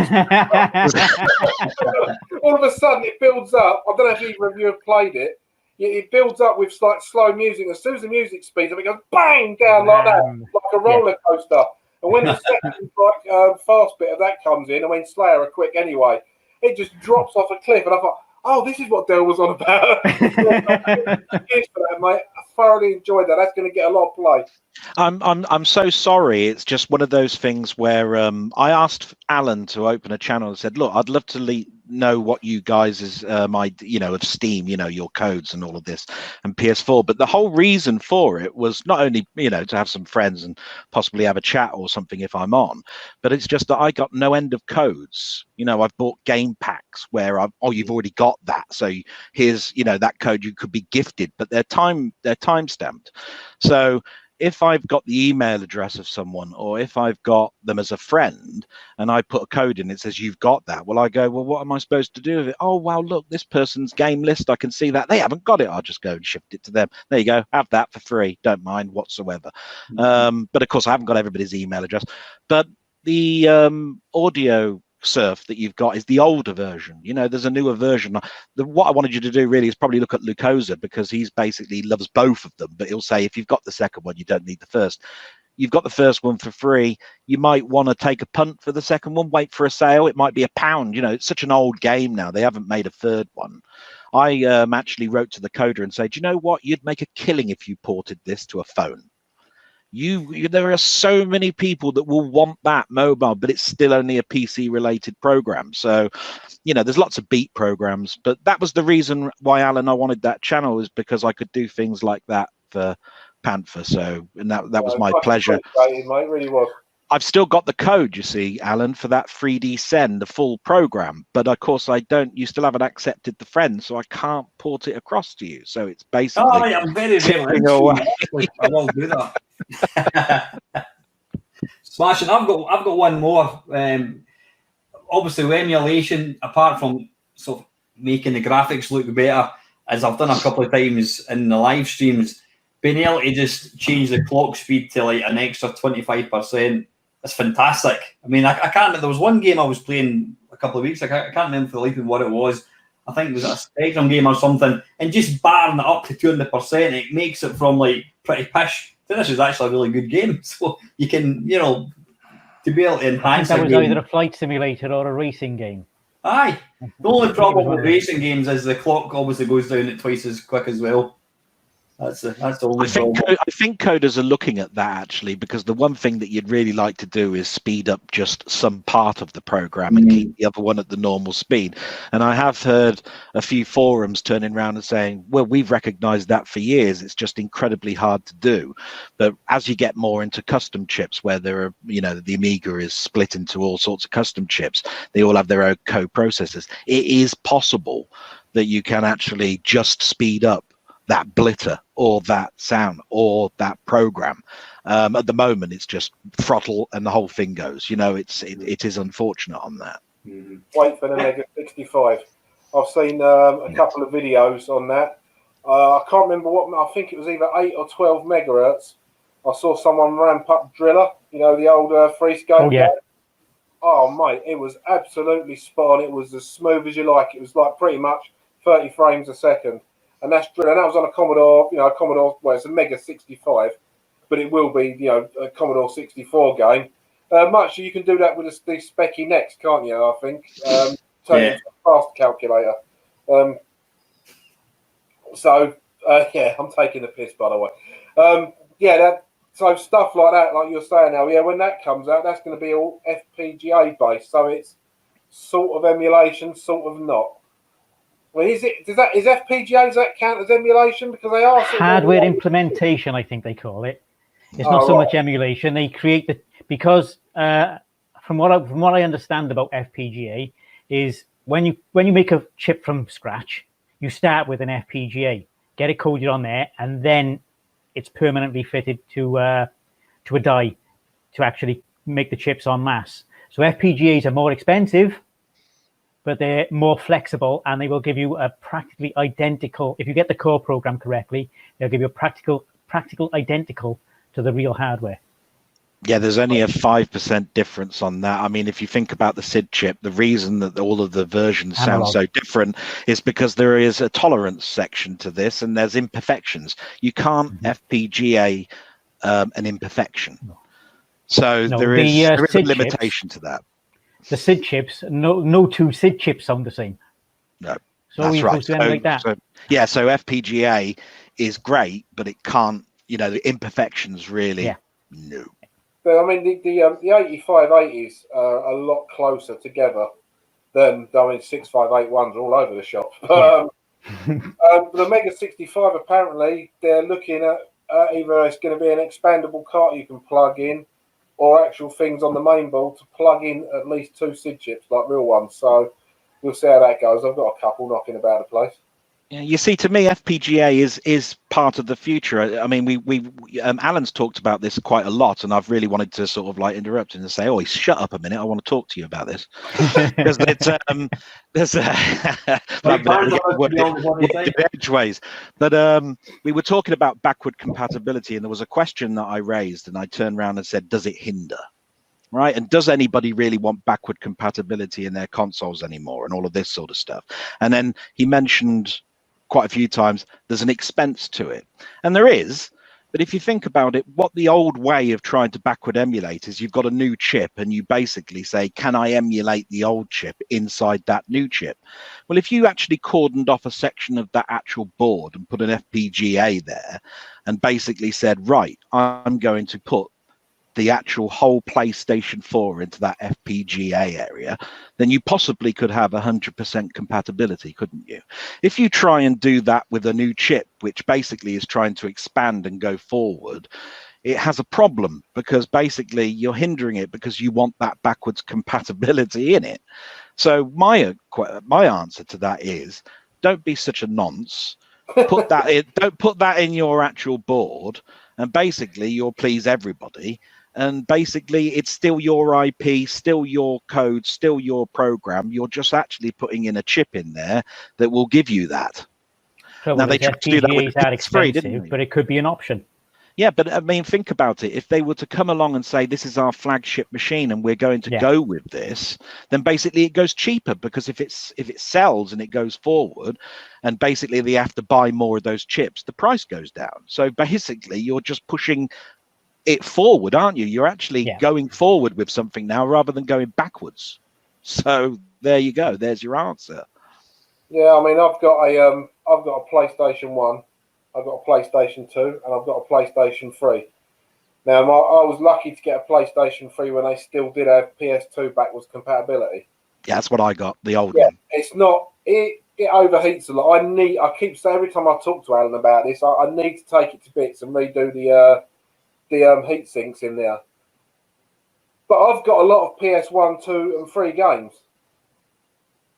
All of a sudden, it builds up. I don't know if either of you have played it. It builds up with like slow music. As soon as the music speeds up, it goes bang down like that, like a roller coaster. And when the second fast bit of that comes in, and when Slayer are quick anyway, it just drops off a cliff. And I thought, oh, this is what Del was on about. Cheers for that, mate. I thoroughly enjoyed that. That's going to get a lot of play. I'm so sorry. It's just one of those things where I asked Alan to open a channel and said, look, I'd love to know what you guys is of Steam, your codes and all of this, and PS4. But the whole reason for it was not only to have some friends and possibly have a chat or something if I'm on, but it's just that I got no end of codes. I've bought game packs where you've already got that, so here's that code you could be gifted, but they're time stamped. So if I've got the email address of someone, or if I've got them as a friend and I put a code in, it says you've got that. Well, I go, well, what am I supposed to do with it? Oh, wow, look, this person's game list. I can see that. They haven't got it. I'll just go and shift it to them. There you go. Have that for free. Don't mind whatsoever. But of course, I haven't got everybody's email address. But the audio surf that you've got is the older version. There's a newer version. What I wanted you to do really is probably look at Lucosa, because he's basically loves both of them, but he'll say if you've got the second one, you don't need the first. You've got the first one for free. You might want to take a punt for the second one, wait for a sale. It might be £1. It's such an old game now. They haven't made a third one. I actually wrote to the coder and said, you know what? You'd make a killing if you ported this to a phone. There are so many people that will want that mobile, but it's still only a PC related program. So, there's lots of beat programs, but that was the reason why, Alan, I wanted that channel, is because I could do things like that for Panther. So, and that was my pleasure. Mate, really was. I've still got the code, you see, Alan, for that 3D send, the full program. But of course, you still haven't accepted the friend, so I can't port it across to you. So it's basically. Oh, mate, I'm very, very away. I will do that. Smashing. I've got one more. Obviously, with emulation, apart from sort of making the graphics look better, as I've done a couple of times in the live streams, being able to just change the clock speed to like an extra 25%. It's fantastic. I mean, I can't remember. There was one game I was playing a couple of weeks. I can't remember for the life of what it was. I think it was a Spectrum game or something. And just barring it up to 200%, it makes it from like pretty pish to this is actually a really good game. So you can, to be able to enhance that was game. either a flight simulator or a racing game. Aye. The only problem with racing games is the clock obviously goes down at twice as quick as well. That's the only problem. I think coders are looking at that actually, because the one thing that you'd really like to do is speed up just some part of the program and keep the other one at the normal speed. And I have heard a few forums turning around and saying, well, we've recognized that for years. It's just incredibly hard to do. But as you get more into custom chips where there are, you know, the Amiga is split into all sorts of custom chips, they all have their own co-processors. It is possible that you can actually just speed up that blitter or that sound or that program. At the moment, it's just throttle and the whole thing goes. You know, it is unfortunate on that. Wait for the Mega 65. I've seen a couple of videos on that. I can't remember what. I think it was either 8 or 12 megahertz. I saw someone ramp up Driller. You know, the old freescape. Oh yeah. Oh mate, it was absolutely spot on. It was as smooth as you like. It was like pretty much 30 frames a second. And that's Driller. And that was on a Commodore, you know, well, it's a Mega 65, but it will be, you know, a Commodore 64 game. Much you can do that with the Specky Next, can't you? I think. Turn it into a fast calculator. Yeah, I'm taking the piss, by the way. So stuff like that, like you're saying now, yeah, when that comes out, that's going to be all FPGA based. So it's sort of emulation, sort of not. Well, is FPGA, does that count as emulation? Because they are hardware implementation, I think they call it. It's not so much emulation. They create because from what I understand about FPGA is when you make a chip from scratch, you start with an FPGA, get it coded on there, and then it's permanently fitted to a die to actually make the chips en masse. So FPGAs are more expensive, but they're more flexible, and they will give you a practically identical. If you get the core program correctly, they'll give you a practical identical to the real hardware. Yeah, there's only a 5% difference on that. I mean, if you think about the SID chip, the reason that all of the versions sound so different is because there is a tolerance section to this, and there's imperfections. You can't FPGA an imperfection. So there is a limitation to that. The SID chips, no two SID chips sound the same. No, so that's right. So FPGA is great, but it can't. You know, the imperfections really. No. But I mean, the 8580s are a lot closer together than 6581s all over the shop. The Mega 65, apparently, they're looking at either it's going to be an expandable cart you can plug in, or actual things on the main board to plug in at least 2 SID chips, like real ones. So we'll see how that goes. I've got a couple knocking about the place. Yeah, you see, to me, FPGA is part of the future. I mean, Alan's talked about this quite a lot, and I've really wanted to sort of like interrupt him and say, "Oh, shut up a minute! I want to talk to you about this." Because there's edgeways. But we were talking about backward compatibility, and there was a question that I raised, and I turned around and said, "Does it hinder?" Right, and does anybody really want backward compatibility in their consoles anymore, and all of this sort of stuff? And then he mentioned quite a few times there's an expense to it, and there is. But if you think about it, what the old way of trying to backward emulate is you've got a new chip and you basically say, can I emulate the old chip inside that new chip? Well, if you actually cordoned off a section of that actual board and put an FPGA there and basically said, right, I'm going to put the actual whole PlayStation 4 into that FPGA area, then you possibly could have 100% compatibility, couldn't you? If you try and do that with a new chip, which basically is trying to expand and go forward, it has a problem, because basically you're hindering it because you want that backwards compatibility in it. So my answer to that is, don't be such a nonce. Put that in, don't put that in your actual board, and basically you'll please everybody. And basically it's still your IP, still your code, still your program. You're just actually putting in a chip in there that will give you that. Now they tried to do that with PS3, didn't they? But it could be an option. Yeah, but I mean, think about it. If they were to come along and say, this is our flagship machine and we're going to go with this, then basically it goes cheaper, because if it sells and it goes forward and basically they have to buy more of those chips, the price goes down. So basically you're just pushing it forward, aren't you? You're actually going forward with something now rather than going backwards. So there you go. There's your answer. Yeah, I mean, I've got a PlayStation 1, I've got a PlayStation 2, and I've got a PlayStation 3. Now, I was lucky to get a PlayStation 3 when they still did have PS2 backwards compatibility. Yeah, that's what I got, the old Yeah, one. it's not. It overheats a lot. I keep saying every time I talk to Alan about this, I need to take it to bits and redo the heat sinks in there. But I've got a lot of PS1, 2, and 3 games.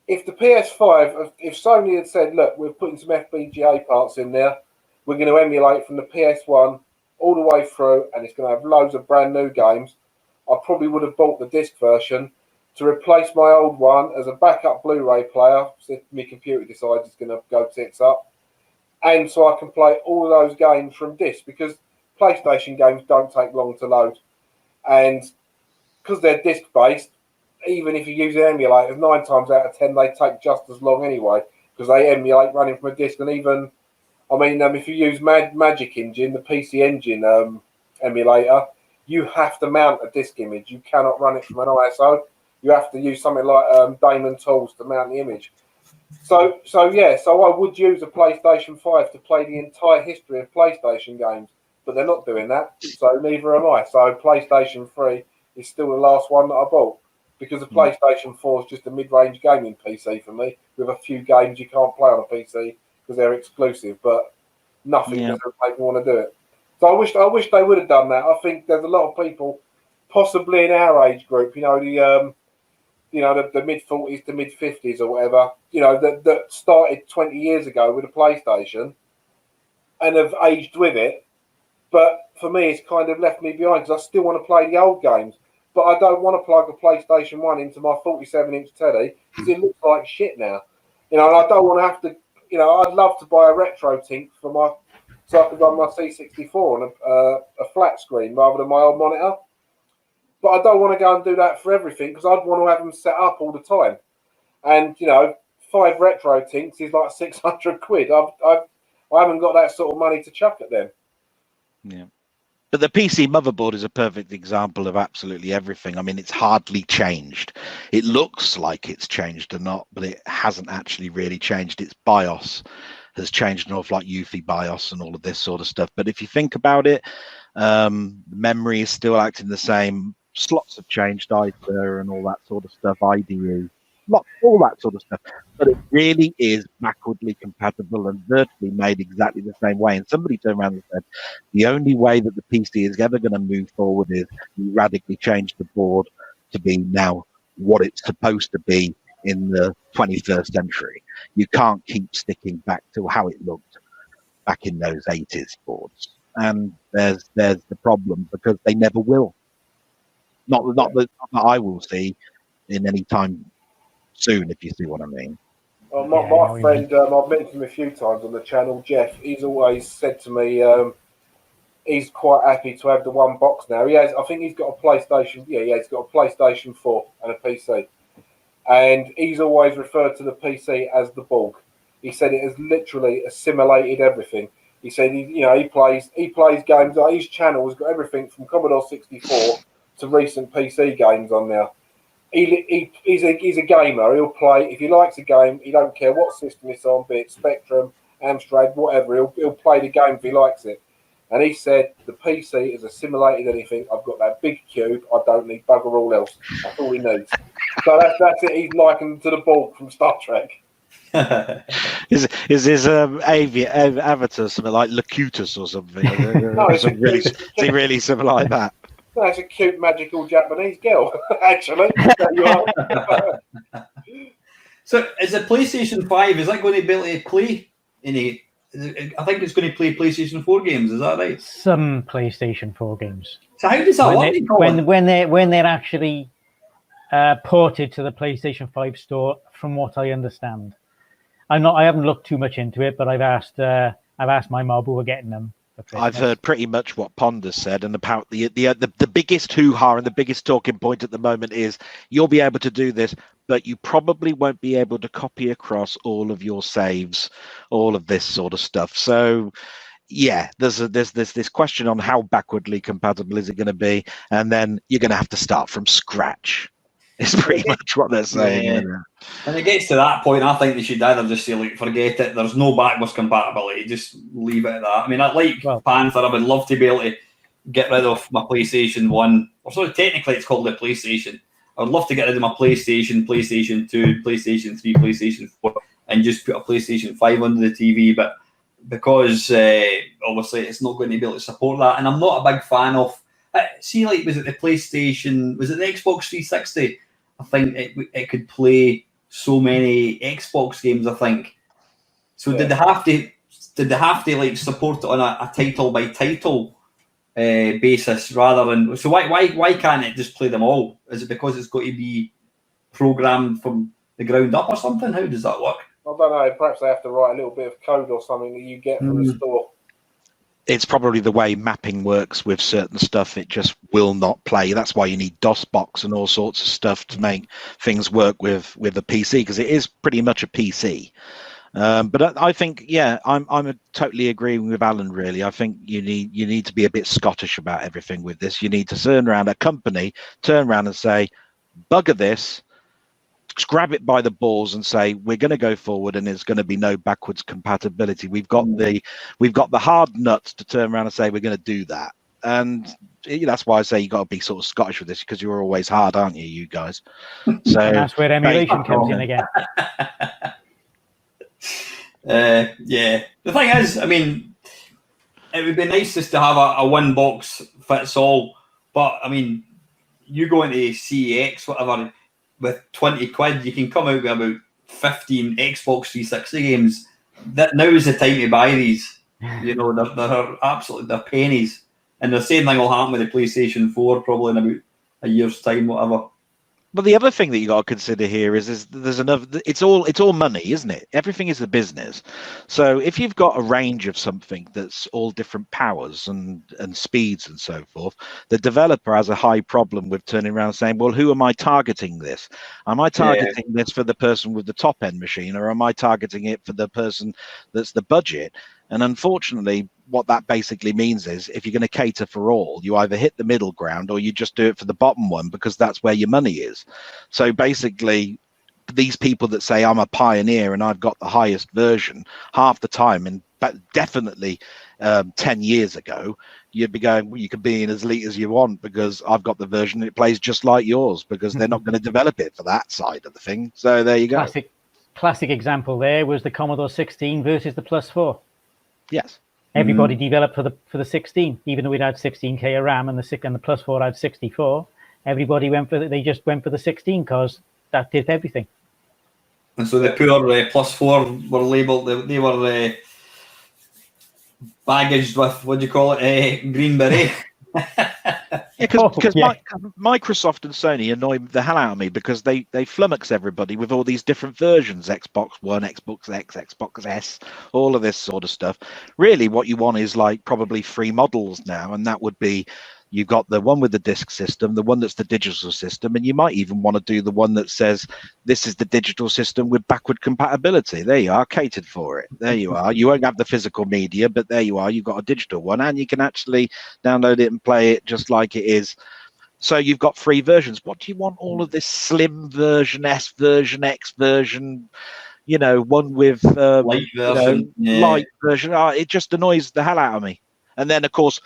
If the PS5, if Sony had said, look, we're putting some FPGA parts in there, we're going to emulate from the PS1 all the way through, and it's going to have loads of brand new games, I probably would have bought the disc version to replace my old one as a backup Blu-ray player, so if my computer decides it's going to go tits up, and so I can play all of those games from disc, because PlayStation games don't take long to load, and because they're disc-based, even if you use emulators, 9 times out of 10 they take just as long anyway, because they emulate running from a disc. And even, I mean, if you use Magic Engine, the PC Engine emulator, you have to mount a disc image. You cannot run it from an ISO. You have to use something like Damon Tools to mount the image. So I would use a PlayStation 5 to play the entire history of PlayStation games, but they're not doing that. So neither am I. So PlayStation 3 is still the last one that I bought, because the PlayStation 4 is just a mid-range gaming PC for me, with a few games you can't play on a PC because they're exclusive, but nothing doesn't make me want to do it. So I wish they would have done that. I think there's a lot of people, possibly in our age group, the mid-40s to mid-50s or whatever, that started 20 years ago with a PlayStation and have aged with it. But for me, it's kind of left me behind, because I still want to play the old games. But I don't want to plug a PlayStation 1 into my 47-inch telly, because it looks like shit now. And I don't want to have to, I'd love to buy a retro tink so I could run my C64 on a flat screen rather than my old monitor. But I don't want to go and do that for everything, because I'd want to have them set up all the time. And, 5 retro tinks is like 600 quid. I haven't got that sort of money to chuck at them. Yeah. But the PC motherboard is a perfect example of absolutely everything. I mean, it's hardly changed. It looks like it's changed or not, but it hasn't actually really changed. Its BIOS has changed an awful lot, UEFI BIOS and all of this sort of stuff. But if you think about it, memory is still acting the same. Slots have changed, ISA and all that sort of stuff, IDE, all that sort of stuff. But it really is backwardly compatible and virtually made exactly the same way. And somebody turned around and said, the only way that the PC is ever going to move forward is you radically change the board to be now what it's supposed to be in the 21st century. You can't keep sticking back to how it looked back in those 80s boards. And there's the problem, because they never will. Not that I will see in any time soon, if you see what I mean. Well, my friend, I've met him a few times on the channel, Jeff. He's always said to me he's quite happy to have the one box now. I think he's got a PlayStation. Yeah, he's got a PlayStation 4 and a PC. And he's always referred to the PC as the Borg. He said it has literally assimilated everything. He said he plays games. His channel has got everything from Commodore 64 to recent PC games on there. He's a gamer. He'll play, if he likes a game, he don't care what system it's on, be it Spectrum, Amstrad, whatever. He'll play the game if he likes it. And he said the PC has assimilated anything. I've got that big cube. I don't need bugger all else. That's all he needs. So that's it. He's likened to the Borg from Star Trek. Is his avatar something like Locutus or something? No, is he really something like that? No, it's a cute, magical Japanese girl, actually. So is the PlayStation 5, is that going to be able to play any? I think it's going to play PlayStation 4 games, is that right? Some PlayStation 4 games. So how does that work? When they're actually ported to the PlayStation 5 store, from what I understand. I haven't looked too much into it, but I've asked my mob who are getting them. I've heard pretty much what Ponder said, and apparently the biggest hoo-ha and the biggest talking point at the moment is you'll be able to do this, but you probably won't be able to copy across all of your saves, all of this sort of stuff. So yeah, there's this question on how backwardly compatible is it going to be, and then you're going to have to start from scratch. It's pretty much what they're saying. Yeah. Isn't it? When it gets to that point, I think they should either just say, like, forget it, there's no backwards compatibility, just leave it at that. I mean, Panther, I would love to be able to get rid of my PlayStation 1, or sorry, technically it's called the PlayStation. I would love to get rid of my PlayStation, PlayStation 2, PlayStation 3, PlayStation 4, and just put a PlayStation 5 under the TV, but because obviously it's not going to be able to support that, and I'm not a big fan of, see, like, was it the PlayStation, was it the Xbox 360? I think it could play so many Xbox games, I think. So did they have to like support it on a title by title basis rather than, so why can't it just play them all? Is it because it's got to be programmed from the ground up or something? How does that work? I don't know. Perhaps they have to write a little bit of code or something that you get from the store. It's probably the way mapping works with certain stuff. It just will not play. That's why you need DOSBox and all sorts of stuff to make things work with a PC, because it is pretty much a PC. But I think, yeah, I'm totally agreeing with Alan. Really, I think you need to be a bit Scottish about everything with this. You need to turn around and say, bugger this. Grab it by the balls and say, we're going to go forward, and there's going to be no backwards compatibility. We've got the hard nuts to turn around and say we're going to do that. And that's why I say you got to be sort of Scottish with this, because you're always hard, aren't you guys? So and that's where emulation comes in again. Yeah. The thing is, I mean, it would be nice just to have a one box fits all, but I mean, you go into CEX, whatever, with 20 quid, you can come out with about 15 Xbox 360 games. That now is the time to buy these. They're absolutely, they're pennies. And the same thing will happen with the PlayStation 4 probably in about a year's time, whatever. But the other thing that you got to consider here is there's another. It's all money, isn't it? Everything is a business. So if you've got a range of something that's all different powers and speeds and so forth, the developer has a high problem with turning around and saying, well, who am I targeting this? Am I targeting this for the person with the top end machine, or am I targeting it for the person that's the budget? And unfortunately, what that basically means is, if you're going to cater for all, you either hit the middle ground or you just do it for the bottom one, because that's where your money is. So basically, these people that say I'm a pioneer and I've got the highest version, half the time, and definitely 10 years ago, you'd be going, well, you can be in as elite as you want because I've got the version and it plays just like yours, because they're not going to develop it for that side of the thing. So there you go. Classic example there was the Commodore 16 versus the Plus 4. Yes. Everybody developed for the 16, even though it had 16K of RAM and the Plus 4 had 64. Everybody they just went for the 16 because that did everything. And so the poor Plus 4 were labelled, they were baggaged with, what do you call it, green beret. Because Microsoft and Sony annoy the hell out of me, because they flummox everybody with all these different versions, Xbox One, Xbox X, Xbox S, all of this sort of stuff. Really what you want is like probably 3 models now, and that would be, you've got the one with the disk system, the one that's the digital system, and you might even want to do the one that says this is the digital system with backward compatibility. There you are, catered for it. There you are. You won't have the physical media, but there you are. You've got a digital one, and you can actually download it and play it just like it is. So you've got 3 versions. What do you want all of this slim version, S version, X version, one with light version? Light version. It just annoys the hell out of me. And then, of course,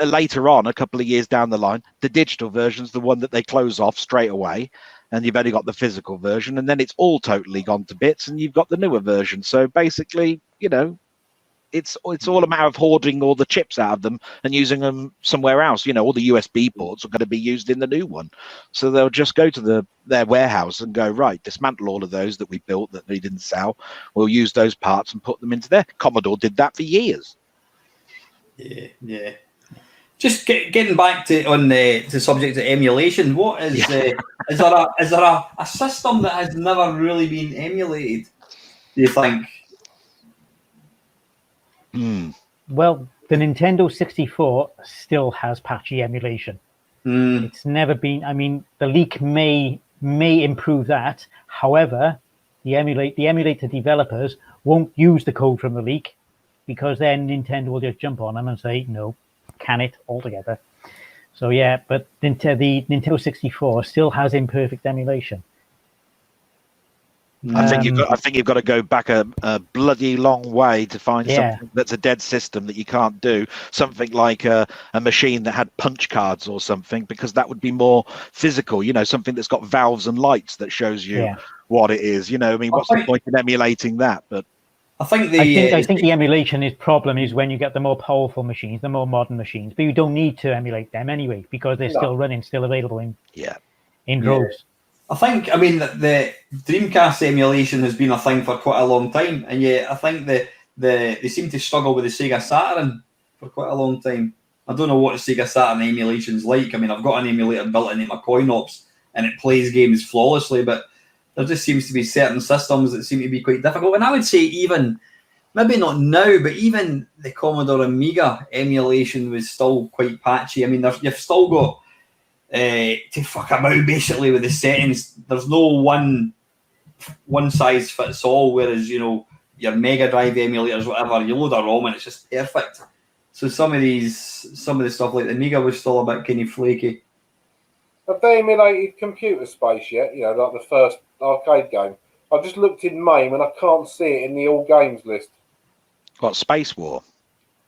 later on, a couple of years down the line, the digital version's the one that they close off straight away, and you've only got the physical version, and then it's all totally gone to bits, and you've got the newer version. So basically, it's all a matter of hoarding all the chips out of them and using them somewhere else. All the USB ports are going to be used in the new one, so they'll just go to their warehouse and go, right, dismantle all of those that we built that we didn't sell. We'll use those parts and put them into there. Commodore did that for years. Yeah. Just getting back to the subject of emulation, what is is there a system that has never really been emulated, do you think? Well, the Nintendo 64 still has patchy emulation. It's never been. I mean, the leak may improve that. However, the emulator developers won't use the code from the leak, because then Nintendo will just jump on them and say no, can it altogether. So yeah, but the Nintendo 64 still has imperfect emulation. I think you've got to go back a bloody long way to find something that's a dead system that you can't do. Something like a machine that had punch cards or something, because that would be more physical. You know, something that's got valves and lights that shows you what it is. You know, I mean, what's the point in emulating that? But I think the emulation problem is when you get the more powerful machines, the more modern machines. But you don't need to emulate them anyway, because they're still running, still available in droves. I think, I mean, the Dreamcast emulation has been a thing for quite a long time, and yet I think they seem to struggle with the Sega Saturn for quite a long time. I don't know what the Sega Saturn emulation's like. I mean, I've got an emulator built into my Coin-Ops, and it plays games flawlessly, but there just seems to be certain systems that seem to be quite difficult. And I would say even, maybe not now, but even the Commodore Amiga emulation was still quite patchy. I mean, you've still got to fuck about basically with the settings. There's no one size fits all, whereas, you know, your Mega Drive emulators, whatever, you load a ROM and it's just perfect. So some of the stuff like the Amiga was still a bit kind of flaky. Have they emulated Computer Space yet? You know, like the first arcade game. I've just looked in MAME and I can't see it in the all games list. What, Space War?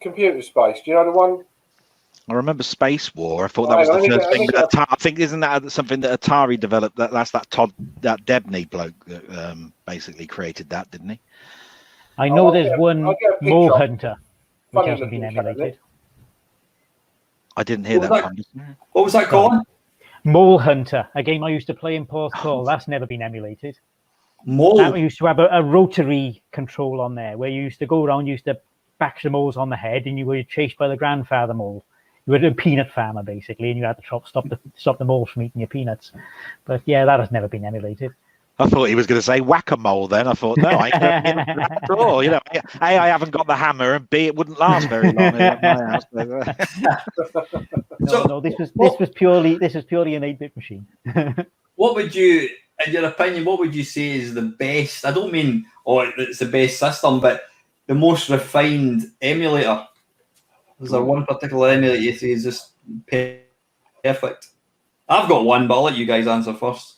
Computer Space. Do you know the one? I remember Space War. I thought that was the first thing that Atari, I think, isn't that something that Atari developed? That's that Debney bloke that basically created that, didn't he? I know there's one Mole Hunter which hasn't been emulated. I didn't hear that one. What was that called? Mole Hunter, a game I used to play in Port Call. That's never been emulated. Mole? We used to have a rotary control on there where you used to go around, you used to bash the moles on the head, and you were chased by the grandfather mole. You were a peanut farmer, basically, and you had to stop the moles from eating your peanuts. But yeah, that has never been emulated. I thought he was going to say whack-a-mole then. I thought, no, I ain't at all. You know, A, I haven't got the hammer, and B, it wouldn't last very long at my house. No, this was purely an 8-bit machine. What would you, in your opinion, what would you say is the best? I don't mean, it's the best system, but the most refined emulator. Is there one particular emulator you say is just perfect? I've got one, but I'll let you guys answer first.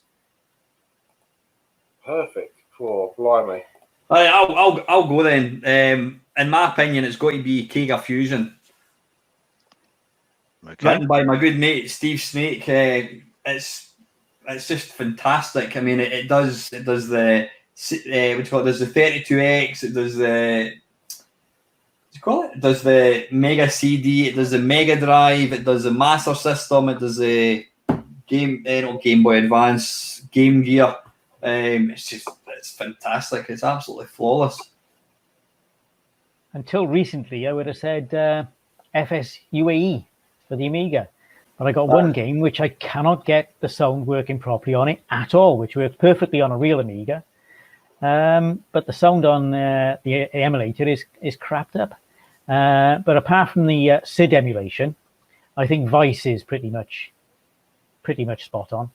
Perfect. Oh, blimey. I'll go then. In my opinion, it's got to be Keger Fusion. Okay. Written by my good mate Steve Snake. It's just fantastic. I mean, it does the what do you call it? It does the 32X. It does the it does the Mega CD. It does the Mega Drive. It does the Master System. It does the Game Boy Advance, Game Gear. It's fantastic. It's absolutely flawless. Until recently, I would have said FSUAE for the Amiga. But I got one game which I cannot get the sound working properly on it at all, which works perfectly on a real Amiga. But the sound on the emulator is crapped up. But apart from the SID emulation, I think Vice is pretty much spot on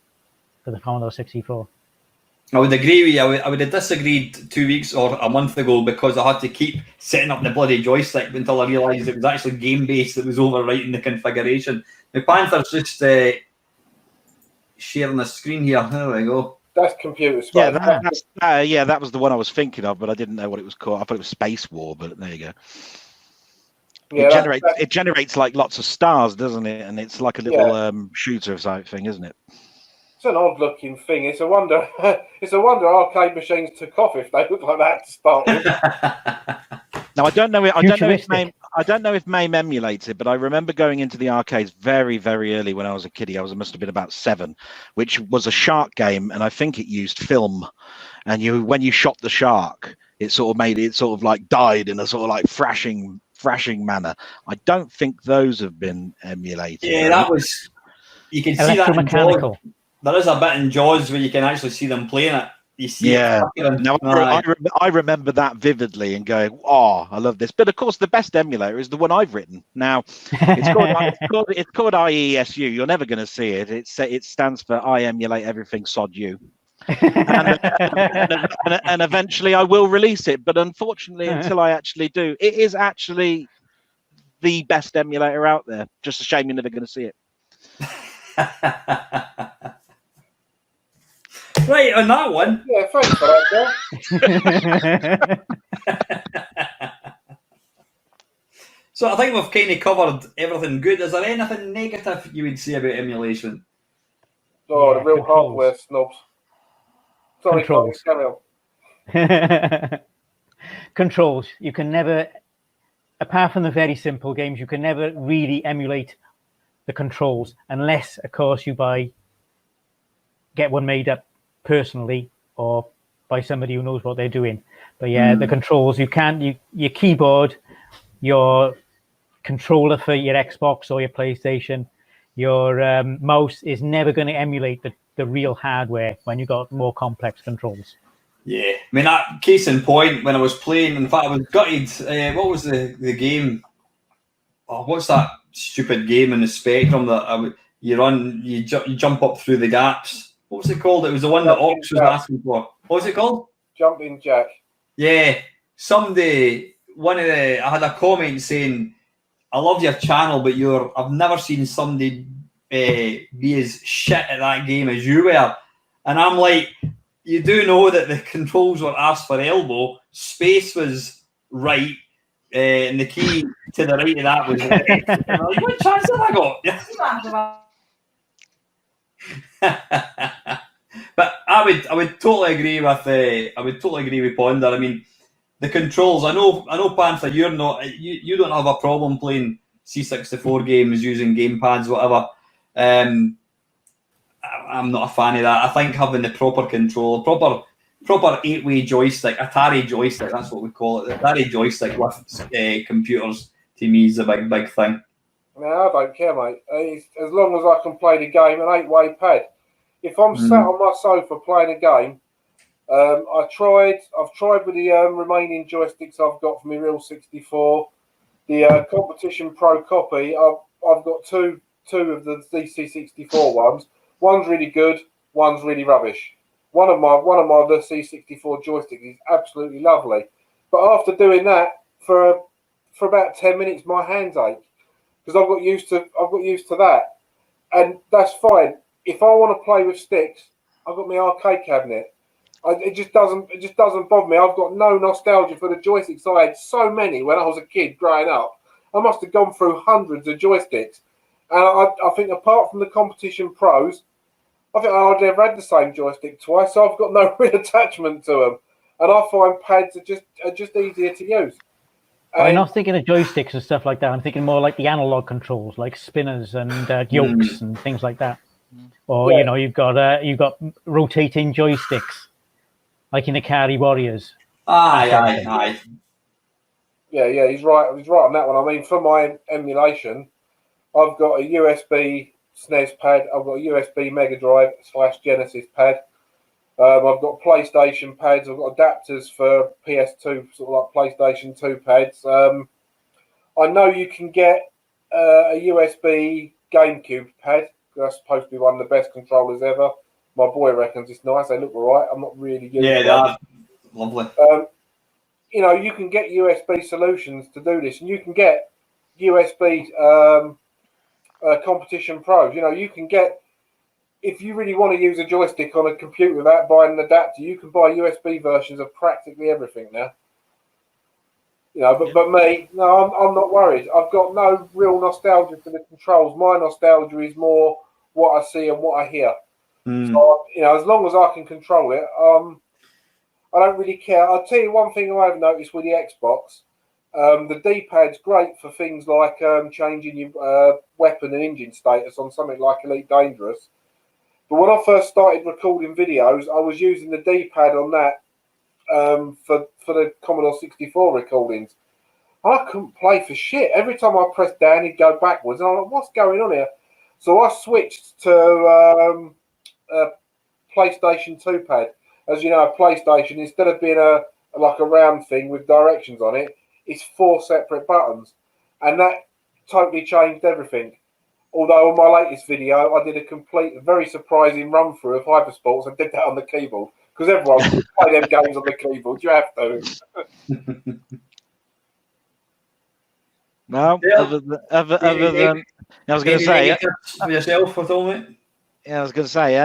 for the Commodore 64. I would agree with you. I would have disagreed 2 weeks or a month ago because I had to keep setting up the bloody joystick until I realised it was actually game-based that was overwriting the configuration. The Panther's just sharing the screen here. There we go. That's Computer Space. Yeah, that was the one I was thinking of, but I didn't know what it was called. I thought it was Space War, but there you go. Yeah, it generates like lots of stars, doesn't it? And it's like a little shooter type thing, isn't it? It's an odd-looking thing. It's a wonder. It's a wonder arcade machines took off if they look like that to start with. Now I don't know if MAME emulates it, but I remember going into the arcades very, very early when I was a kiddie. I must have been about 7, which was a shark game, and I think it used film. And when you shot the shark, it sort of like died in a sort of like thrashing manner. I don't think those have been emulated. Yeah, that was. You can see that in Jaws. There is a bit in Jaws where you can actually see them playing it. You see it. No, I remember that vividly and going, "Oh, I love this." But of course, the best emulator is the one I've written. Now, it's called IESU. You're never going to see it. It stands for I emulate everything sod you. and eventually I will release it, but unfortunately, until I actually do, it is actually the best emulator out there. Just a shame you're never going to see it. Right, on that one. Yeah, thanks for that, So I think we've kind of covered everything good. Is there anything negative you would say about emulation? Oh, Yeah, the real controls. hardware snobs. Sorry, Controls. carry on. Controls. You can never, apart from the very simple games, you can never really emulate the controls unless, of course, you get one made up personally or by somebody who knows what they're doing. But yeah, the controls, you can't, your keyboard, your controller for your Xbox or your PlayStation, your mouse is never going to emulate the real hardware when you've got more complex controls. Yeah, I mean, that case in point, when I was playing, in fact, I was gutted. What was the game? Oh, what's that stupid game in the Spectrum that you jump up through the gaps? What was it called? It was the one that Ox was asking for. What was it called? Jumping Jack. Yeah, I had a comment saying, I love your channel, but I've never seen somebody be as shit at that game as you were. And I'm like, you do know that the controls were asked for elbow, space was right, and the key to the right of that was right. Like, what chance have I got? But I would totally agree with Ponder. I mean, the controls. I know, Panther. You don't have a problem playing C64 games using gamepads, whatever. I'm not a fan of that. I think having the proper control, proper 8-way joystick, Atari joystick, that's what we call it. The Atari joystick with computers, to me, is a big thing. No, I don't care, mate. As long as I can play the game, an 8-way pad. If I'm sat on my sofa playing a game, I've tried with the remaining joysticks I've got for my Real 64. The Competition Pro copy, I've got two of the DC64 ones. One's really good, one's really rubbish. One of my the C64 joysticks is absolutely lovely, but after doing that for about 10 minutes, my hands ache because I've got used to that, and that's fine. If I want to play with sticks, I've got my arcade cabinet. It just doesn't bother me. I've got no nostalgia for the joysticks. I had so many when I was a kid growing up. I must have gone through hundreds of joysticks. And I think apart from the Competition Pros, I think I've never had the same joystick twice. So I've got no real attachment to them. And I find pads are just easier to use. I'm not thinking of joysticks and stuff like that. I'm thinking more like the analog controls, like spinners and yokes and things like that. Or yeah. You've got rotating joysticks, like in the Atari Warriors. Aye. Yeah, he's right. He's right on that one. I mean, for my emulation, I've got a USB SNES pad. I've got a USB Mega Drive / Genesis pad. I've got PlayStation pads. I've got adapters for PS2, sort of like PlayStation 2 pads. I know you can get a USB GameCube pad. That's supposed to be one of the best controllers ever. My boy reckons it's nice. They look all right. I'm not really using them. Yeah, that's lovely. You can get USB solutions to do this, and you can get USB Competition Pros. You can get, if you really want to use a joystick on a computer without buying an adapter, you can buy USB versions of practically everything now. But me, no, I'm not worried. I've got no real nostalgia for the controls. My nostalgia is more what I see and what I hear. So, as long as I can control it, I don't really care. I'll tell you one thing I have noticed with the Xbox. The D-pad's great for things like changing your weapon and engine status on something like Elite Dangerous. But when I first started recording videos, I was using the D-pad on that for the Commodore 64 recordings. I couldn't play for shit. Every time I pressed down, he'd go backwards. And I'm like, what's going on here? So I switched to a PlayStation 2 pad. As you know, a PlayStation, instead of being a round thing with directions on it, it's 4 separate buttons. And that totally changed everything. Although on my latest video, I did a very surprising run through of Hypersports. I did that on the keyboard because everyone can play them games on the keyboard. You have to. No, Yeah. other than I was going to Any say, tips for yourself at all, mate? yeah, I was going to say,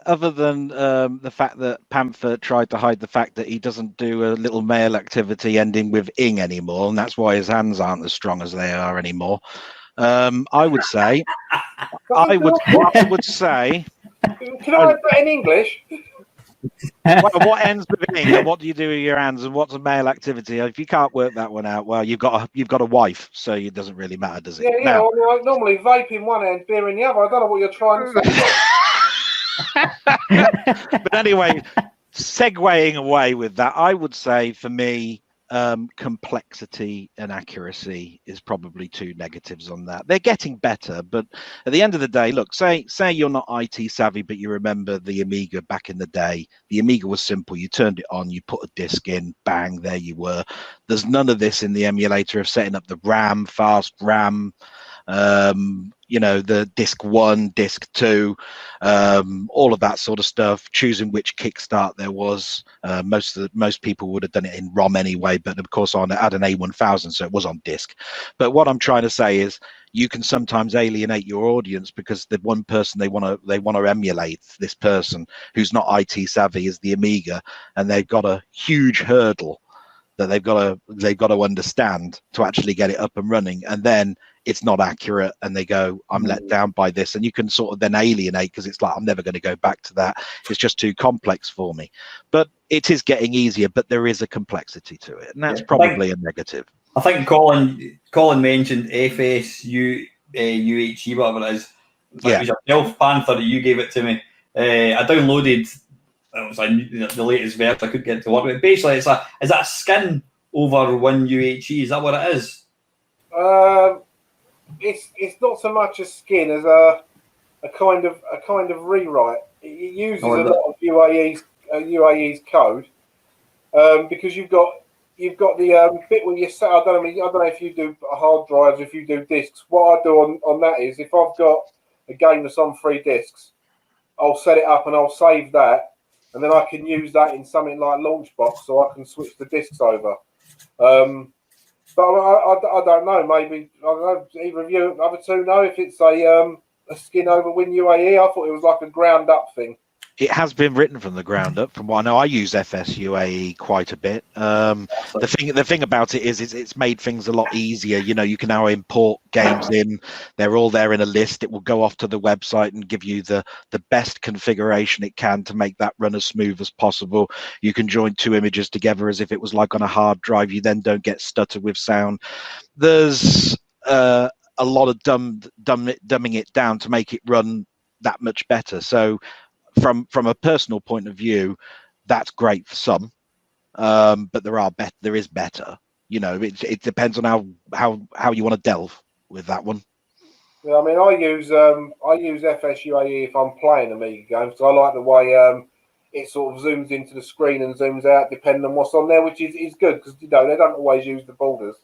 other than the fact that Panther tried to hide the fact that he doesn't do a little male activity ending with ing anymore, and that's why his hands aren't as strong as they are anymore. I would say, I would say. Can I have that in English? Well, what ends with ing, and what do you do with your hands, and what's a male activity? If you can't work that one out, well, you've got a wife, so it doesn't really matter, does it? Yeah. Now, Well, normally vape in one hand, beer in the other. I don't know what you're trying to say. but anyway, segueing away with that, I would say for me, complexity and accuracy is probably two negatives on that. They're getting better, but at the end of the day, look, say you're not IT savvy, but you remember the Amiga back in the day. The Amiga was simple. You turned it on, you put a disc in, bang, there you were. There's none of this in the emulator of setting up the RAM, fast RAM, the disc 1, disc 2, all of that sort of stuff, choosing which kickstart there was. Most people would have done it in ROM anyway, but of course I had an A1000, so it was on disc. But what I'm trying to say is you can sometimes alienate your audience because the one person they want to emulate, this person who's not IT savvy, is the Amiga, and they've got a huge hurdle that they've got to understand to actually get it up and running, and then it's not accurate and they go, I'm let down by this, and you can sort of then alienate because it's like, I'm never going to go back to that, it's just too complex for me. But it is getting easier, but there is a complexity to it, and that's probably a negative. I think Colin mentioned FSU UHE, whatever it is. It was yourself, Panther, that you gave it to me. I downloaded. It was the latest version. I couldn't get to work with. Basically, is that a skin over WinUHE? Is that what it is? It's not so much a skin as a kind of rewrite. It uses a lot of UAE's code because you've got the bit where you set. I don't know if you do hard drives, if you do discs. What I do on that is, if I've got a game that's on 3 discs, I'll set it up and I'll save that, and then I can use that in something like Launchbox, so I can switch the discs over. But I don't know. Maybe I don't know. Either of you, other two, know if it's a skin over WinUAE. I thought it was like a ground up thing. It has been written from the ground up. From what I know, I use FSUAE quite a bit. The thing about it is it's made things a lot easier. You can now import games in. They're all there in a list. It will go off to the website and give you the best configuration it can to make that run as smooth as possible. You can join 2 images together as if it was like on a hard drive. You then don't get stutter with sound. There's a lot of dumbing it down to make it run that much better. So from a personal point of view, that's great for some, but there is better. It depends on how you want to delve with that one. Yeah, I mean, I use FSUAE if I'm playing Amiga games, because I like the way it sort of zooms into the screen and zooms out depending on what's on there, which is good because they don't always use the borders.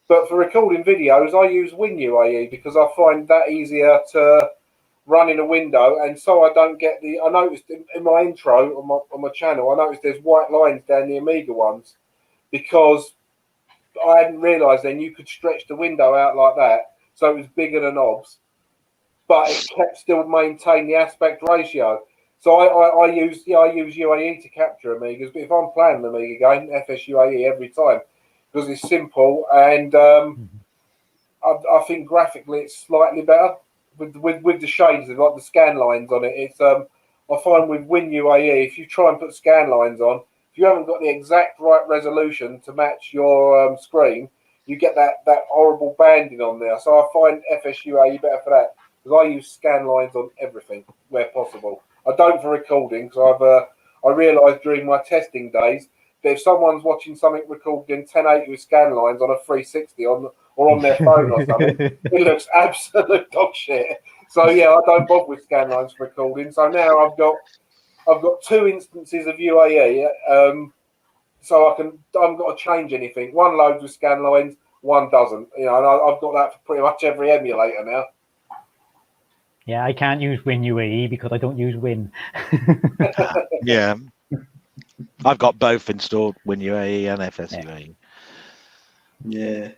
But for recording videos, I use WinUAE because I find that easier to run in a window, and so I don't get I noticed in my intro on my channel, I noticed there's white lines down the Amiga ones because I hadn't realised then you could stretch the window out like that, so it was bigger than OBS, but it kept still maintain the aspect ratio. So I use UAE to capture Amigas, but if I'm playing an Amiga game, FSUAE every time because it's simple, and I think graphically it's slightly better. With the shades of like the scan lines on it, it's I find with WinUAE, if you try and put scan lines on, if you haven't got the exact right resolution to match your screen, you get that horrible banding on there. So I find FSUAE better for that because I use scan lines on everything where possible. I don't for recording because I realised during my testing days that if someone's watching something recorded in 1080 with scan lines on a 360 or on their phone or something, it looks absolute dog shit. So yeah, I don't bother with scan lines for recording. So now I've got 2 instances of UAE, so I haven't got to change anything. One loads with scan lines, one doesn't. And I've got that for pretty much every emulator now. Yeah, I can't use WinUAE because I don't use Win. Yeah, I've got both installed, WinUAE and FSUAE. Yeah.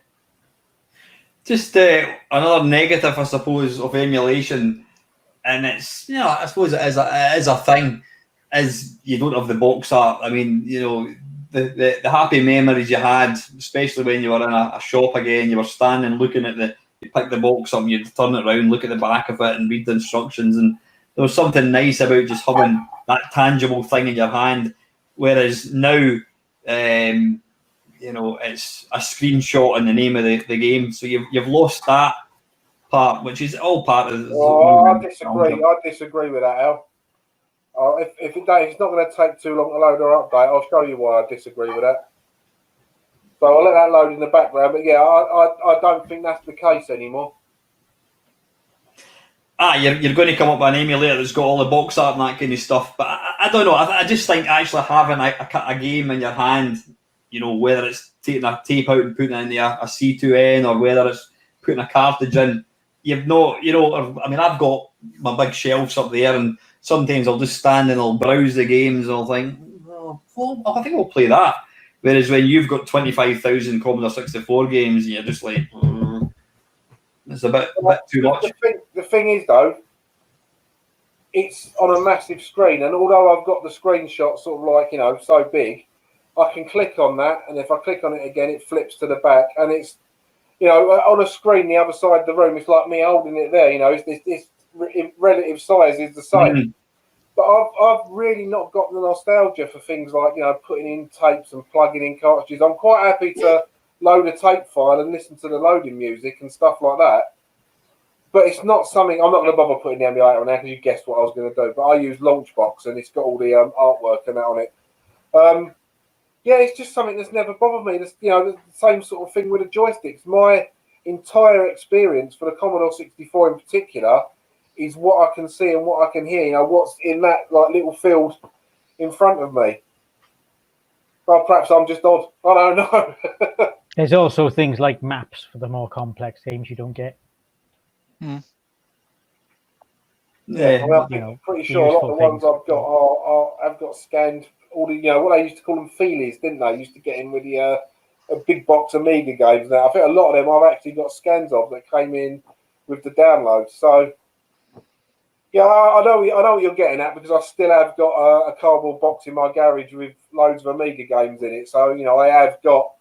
Just another negative, I suppose, of emulation, and it's, you know, I suppose it is a thing, is you don't have the box art. I mean, you know, the happy memories you had, especially when you were in a shop again, you were standing looking at you pick the box up and you'd turn it around, look at the back of it and read the instructions, and there was something nice about just having that tangible thing in your hand, whereas now, you know, it's a screenshot in the name of the game, so you've lost that part, which is all part of. Oh, I disagree. I disagree with that, Al. If it's not going to take too long to load our update, I'll show you why I disagree with that. So I'll let that load in the background. But yeah, I don't think that's the case anymore. You're going to come up with an emulator that's got all the box art and that kind of stuff. But I don't know. I just think actually having a game in your hand, you know, whether it's taking a tape out and putting it into a C2N or whether it's putting a cartridge in, you've not, you know, I mean, I've got my big shelves up there, and sometimes I'll just stand and I'll browse the games and I'll think, oh, well, I think I'll play that. Whereas when you've got 25,000 Commodore 64 games, and you're just like, it's a bit too much. The thing is, though, it's on a massive screen, and although I've got the screenshot sort of like, you know, so big, I can click on that, and if I click on it again, it flips to the back, and it's, you know, on a screen the other side of the room, it's like me holding it there, you know, this relative size is the same. Mm. But I've really not got the nostalgia for things like, you know, putting in tapes and plugging in cartridges. I'm quite happy to load a tape file and listen to the loading music and stuff like that. But it's not something, I'm not going to bother putting the emulator on there because you guessed what I was going to do. But I use Launchbox and it's got all the artwork and that on it. Yeah, it's just something that's never bothered me. It's, you know, the same sort of thing with the joysticks. My entire experience for the Commodore 64 in particular is what I can see and what I can hear. You know, what's in that like little field in front of me. Well, perhaps I'm just odd. I don't know. There's also things like maps for the more complex games you don't get. Yeah, well, I'm pretty sure a lot of the ones I've got scanned. All the, you know, what they used to call them feelies, didn't they? Used to get in with the a big box Amiga games. Now I think a lot of them I've actually got scans of that came in with the downloads. So yeah, I know what you're getting at, because I still have got a cardboard box in my garage with loads of Amiga games in it. So, you know, I have got,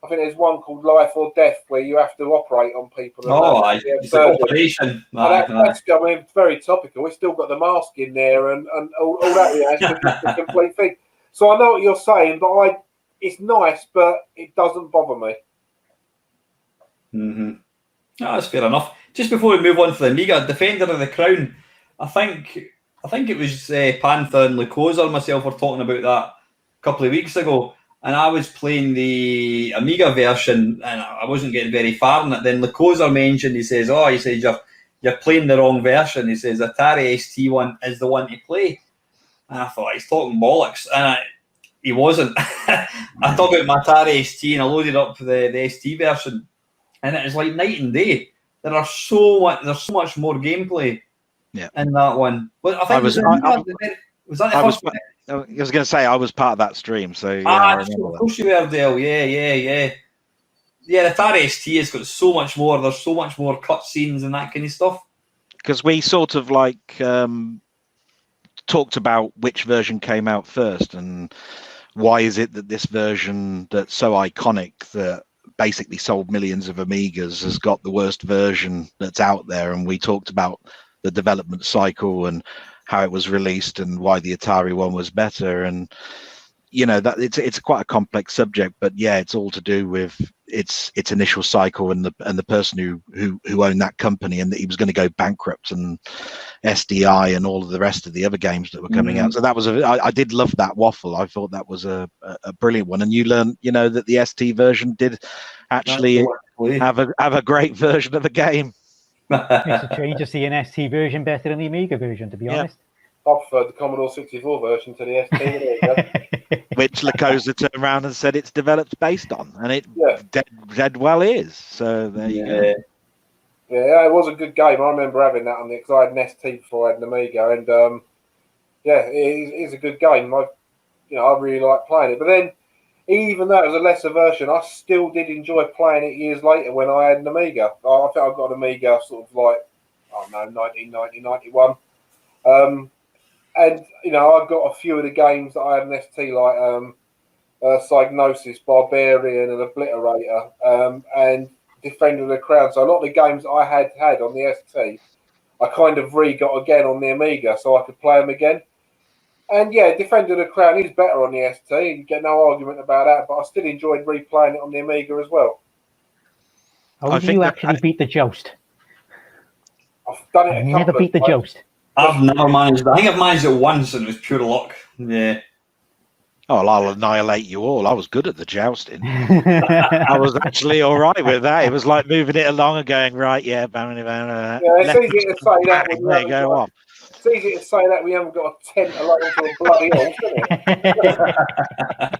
I think there's one called Life or Death where you have to operate on people. It's an operation. That's, I mean, it's very topical. It's still got the mask in there and all that. Yeah, it's the complete thing. So I know what you're saying, but it's nice, but it doesn't bother me. Mm-hmm. No, that's fair enough. Just before we move on to the Amiga, Defender of the Crown, I think it was Panther and Lucosa and myself were talking about that a couple of weeks ago, and I was playing the Amiga version and I wasn't getting very far in it. Then Lucosa mentioned, he says you're playing the wrong version. He says Atari ST one is the one to play. And I thought, he's talking bollocks, and he wasn't. I took out my Atari ST and I loaded up the ST version, and it is like night and day. There's so much more gameplay in that one. But I think I was going to say I was part of that stream, so yeah. Of course you were, Dale. Yeah. The Atari ST has got so much more. There's so much more cutscenes and that kind of stuff. Because we sort of like talked about which version came out first and why is it that this version that's so iconic that basically sold millions of Amigas has got the worst version that's out there. And we talked about the development cycle and how it was released and why the Atari one was better. And you know, that it's quite a complex subject, but yeah, it's all to do with its initial cycle and the person who owned that company, and that he was going to go bankrupt, and SDI and all of the rest of the other games that were coming out. So that was I did love that waffle. I thought that was a brilliant one. And you learn, you know, that the ST version did actually have a great version of the game. It's a change to see an ST version better than the Amiga version, to be honest. I preferred the Commodore 64 version to the ST. Which Lucosa turned around and said it's developed based on, and it dead well is. So there you go. Yeah, it was a good game. I remember having that on it because I had an ST before I had an Amiga, and it is a good game. I really like playing it. But then even though it was a lesser version, I still did enjoy playing it years later when I had an Amiga. I think I got an Amiga sort of like, I don't know, 1990, 91. And, you know, I got a few of the games that I had an ST, like Psygnosis, Barbarian, and Obliterator, and Defender of the Crown. So a lot of the games I had on the ST, I kind of got again on the Amiga so I could play them again. And yeah, Defender of the Crown is better on the ST. You get no argument about that, but I still enjoyed replaying it on the Amiga as well. How do you actually beat the joust? I've done it. Never beat the joust. I've never managed. I think I've managed it once, and it was pure luck. Yeah. Oh, I'll annihilate you all. I was good at the jousting. I was actually all right with that. It was like moving it along and going, right, yeah, it's easy to say that when there you go off. It's easy to say that we haven't got a tent alone to a bloody horse, isn't it?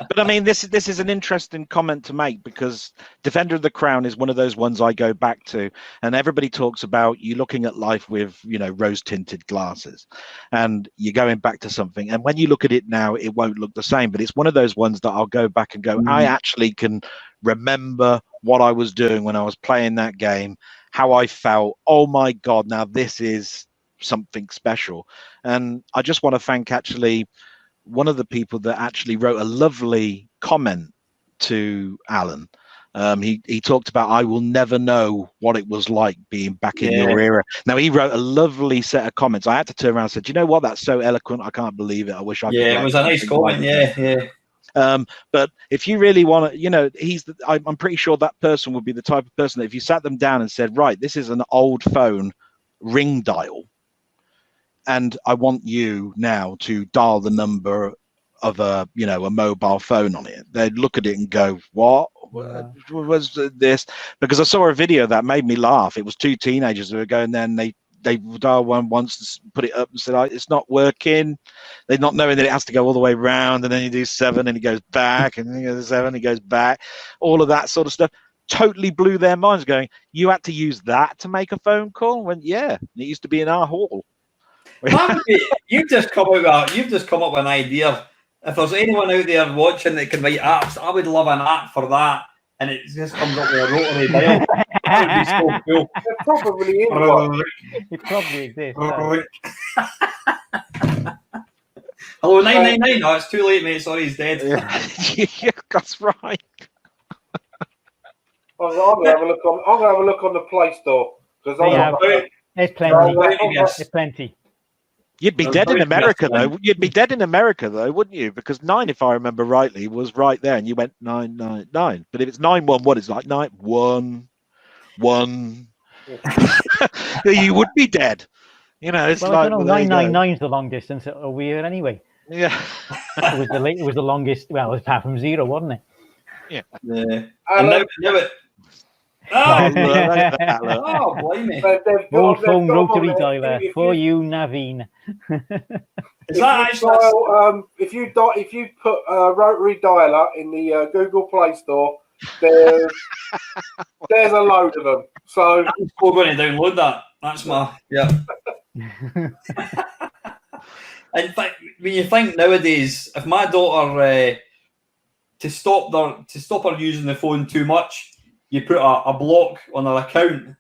But I mean, this is an interesting comment to make, because Defender of the Crown is one of those ones I go back to, and everybody talks about you looking at life with, you know, rose-tinted glasses, and you're going back to something. And when you look at it now, it won't look the same. But it's one of those ones that I'll go back and go, I actually can remember what I was doing when I was playing that game, how I felt. Oh my God, now this is something special. And I just want to thank actually one of the people that actually wrote a lovely comment to Alan. He talked about, I will never know what it was like being back in your era. Now, he wrote a lovely set of comments. I had to turn around and say, do you know what? That's so eloquent. I can't believe it. I wish I could. Yeah, it was a nice comment. But if you really want to, you know, I'm pretty sure that person would be the type of person that if you sat them down and said, right, this is an old phone ring dial, and I want you now to dial the number of a mobile phone on it, they'd look at it and go, what was this? Because I saw a video that made me laugh. It was two teenagers who were going there, and they dialed one once, put it up and said, it's not working. They're not knowing that it has to go all the way around, and then you do 7 and it goes back, and then you go 7, it goes back, all of that sort of stuff. Totally blew their minds, going, you had to use that to make a phone call? When it used to be in our hall. You've just come up with an idea. If there's anyone out there watching that can write apps, I would love an app for that, and it just comes up with a rotary dial. That would be so cool. It probably is one. It probably exists. Hello, 999. No, it's too late, mate. Sorry, he's dead. Yeah, that's right. I'm gonna have a look on the Play Store, because there's plenty. There's plenty. You'd be dead in America, though. You'd be dead in America, though, wouldn't you? Because 9, if I remember rightly, was right there, and you went 999. But if it's 911, it's like 911. You would be dead. You know, it's like 999 is the long distance over here anyway. Yeah, it was the longest. Well, apart from 0, wasn't it? Yeah. And now it. Oh, blimey. Old phone rotary dialer for you, Naveen. Is that actually... if you put rotary dialer in the Google Play Store, there's a load of them. So I'm still going to download that. That's my In fact, when you think nowadays, if my daughter to stop her using the phone too much, you put a block on her account.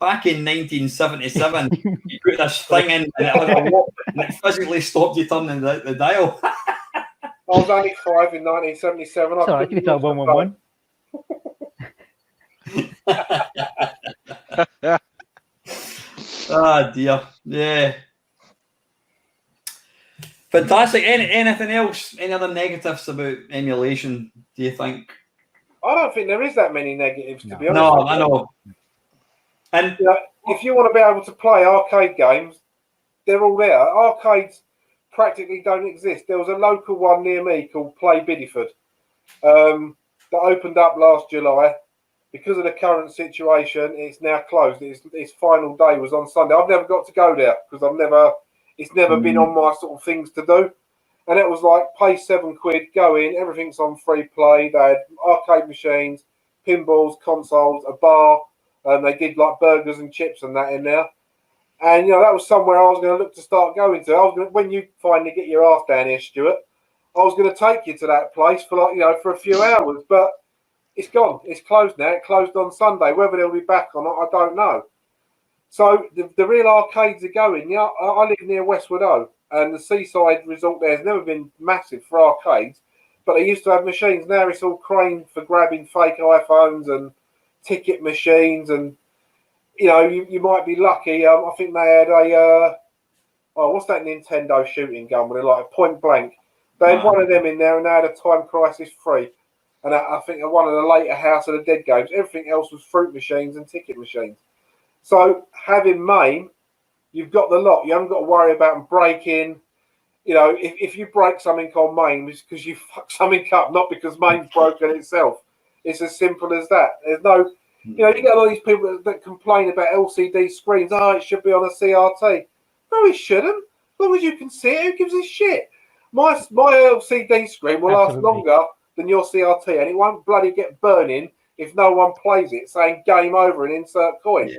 Back in 1977, you put this thing in, and it had a lock, and it physically stopped you turning the dial. I was only 5 in 1977. It's all right, you can tell 111. Oh dear, yeah. Fantastic. Anything else? Any other negatives about emulation, do you think? I don't think there is that many negatives, to be honest. No, I know. And if you want to be able to play arcade games, they're all there. Arcades practically don't exist. There was a local one near me called Play Bideford that opened up last July. Because of the current situation, it's now closed. Its final day was on Sunday. I've never got to go there because it's never been on my sort of things to do. And it was like, pay £7, go in, everything's on free play. They had arcade machines, pinballs, consoles, a bar. They did like burgers and chips and that in there. And, that was somewhere I was going to look to start going to. When you finally get your ass down here, Stuart, I was going to take you to that place for for a few hours, but it's gone. It's closed now. It closed on Sunday. Whether they'll be back or not, I don't know. So the real arcades are going. Yeah, I live near Westwood O, and the seaside resort there has never been massive for arcades, but they used to have machines. Now it's all craned for grabbing fake iPhones and ticket machines, and you might be lucky. I think they had a what's that Nintendo shooting gun where they're like point blank. They had one of them in there, and they had a Time Crisis 3. And I think one of the later House of the Dead games. Everything else was fruit machines and ticket machines. So having MAME, you've got the lot. You haven't got to worry about them breaking. If you break something on MAME, it's because you fucked something up, not because MAME's broken itself. It's as simple as that. There's no, you get a lot of these people that complain about LCD screens. Oh, it should be on a CRT. No, it shouldn't. As long as you can see it, who gives a shit? My LCD screen will last longer than your CRT, and it won't bloody get burning if no one plays it, saying game over and insert coin. Yeah.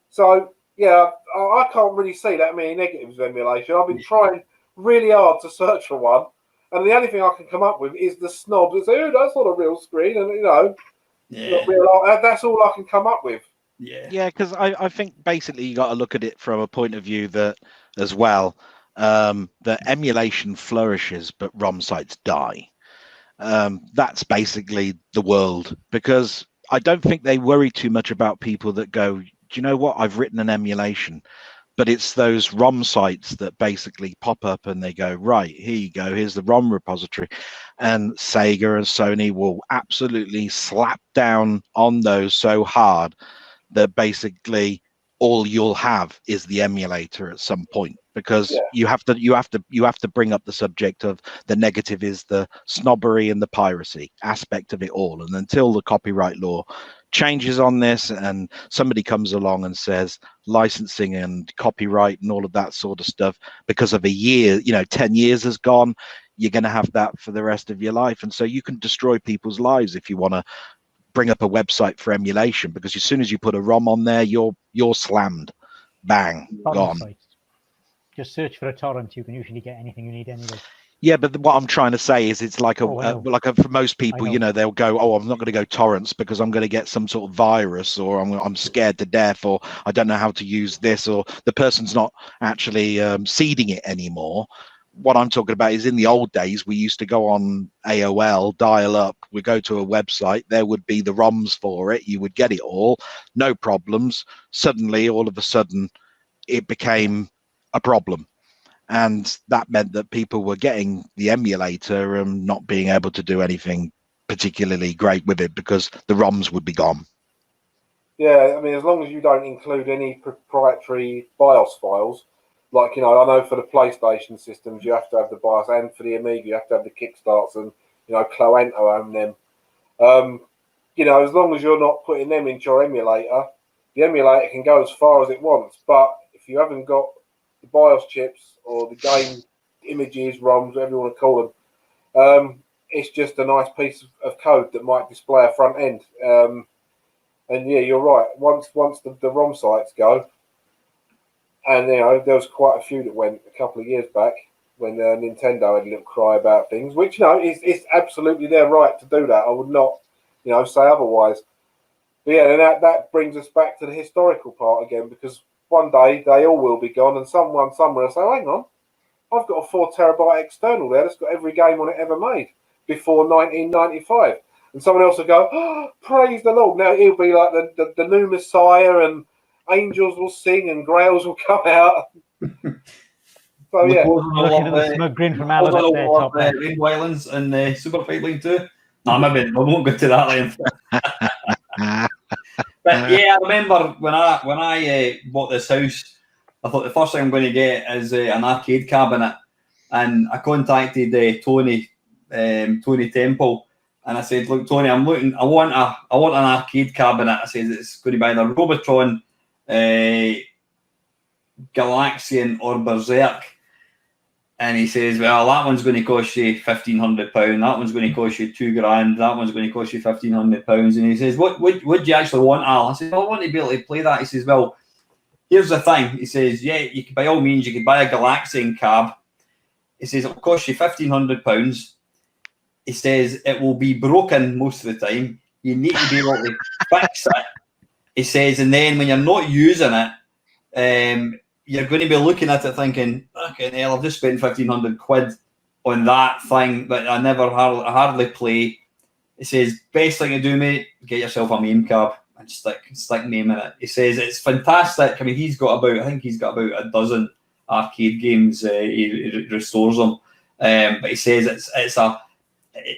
So, I can't really see that many negatives of emulation. I've been trying really hard to search for one, and the only thing I can come up with is the snobs that say, oh, that's not a real screen, and, not real, that's all I can come up with. Yeah, because I think basically you got to look at it from a point of view that, as well, that emulation flourishes, but ROM sites die. That's basically the world, because I don't think they worry too much about people that go, do you know what, I've written an emulation, but it's those ROM sites that basically pop up and they go, right, here you go, here's the ROM repository, and Sega and Sony will absolutely slap down on those so hard that basically all you'll have is the emulator at some point, because you have to bring up the subject of the negative is the snobbery and the piracy aspect of it all. And until the copyright law changes on this and somebody comes along and says licensing and copyright and all of that sort of stuff, because of a year, 10 years has gone, you're going to have that for the rest of your life. And so you can destroy people's lives if you want to bring up a website for emulation, because as soon as you put a ROM on there, you're slammed. Bang, gone. Sites. Just search for a torrent. You can usually get anything you need anyway. Yeah, but what I'm trying to say is it's like for most people, they'll go, oh, I'm not going to go torrents because I'm going to get some sort of virus, or I'm scared to death, or I don't know how to use this, or the person's not actually seeding it anymore. What I'm talking about is in the old days, we used to go on AOL, dial up, we go to a website, there would be the ROMs for it, you would get it all, no problems. Suddenly, all of a sudden, it became a problem. And that meant that people were getting the emulator and not being able to do anything particularly great with it because the ROMs would be gone. Yeah, I mean, as long as you don't include any proprietary BIOS files, like, I know for the PlayStation systems, you have to have the BIOS, and for the Amiga, you have to have the kickstarts, and, Cloanto own them. As long as you're not putting them into your emulator, the emulator can go as far as it wants. But if you haven't got the BIOS chips or the game images, ROMs, whatever you want to call them, it's just a nice piece of code that might display a front end. And yeah, you're right. Once the ROM sites go, and there was quite a few that went a couple of years back when Nintendo had a little cry about things, which it's absolutely their right to do that. I would not, say otherwise. But yeah, and that brings us back to the historical part again, because one day they all will be gone, and someone somewhere will say, oh, hang on, I've got a 4 terabyte external there that's got every game on it ever made before 1995. And someone else will go, oh, praise the Lord. Now it'll be like the new Messiah, and angels will sing and grails will come out. So yeah. Smug grin from Alan up there, top there. Rainbow Islands and Super Fight League 2. No, maybe I won't go to that length. But yeah, I remember when I bought this house, I thought the first thing I'm going to get is an arcade cabinet, and I contacted Tony Temple, and I said, "Look, Tony, I want an arcade cabinet." I said it's going to be either Robotron, Galaxian, or Berserk. And he says, well, that one's going to cost you £1,500. That one's going to cost you £2,000. That one's going to cost you £1,500. And he says, what do you actually want, Al? I said, well, I want to be able to play that. He says, well, here's the thing. He says, yeah, you could, by all means, you could buy a Galaxian cab. He says, it'll cost you £1,500. he says it will be broken most of the time. You need to be able to fix it. He says, and then when you're not using it, you're going to be looking at it thinking, okay, hell, I've just spent 1,500 quid on that thing that I hardly play. He says, best thing to do, mate, get yourself a MAME card and stick MAME in it. He says it's fantastic. I mean, I think he's got about a dozen arcade games. He restores them, but he says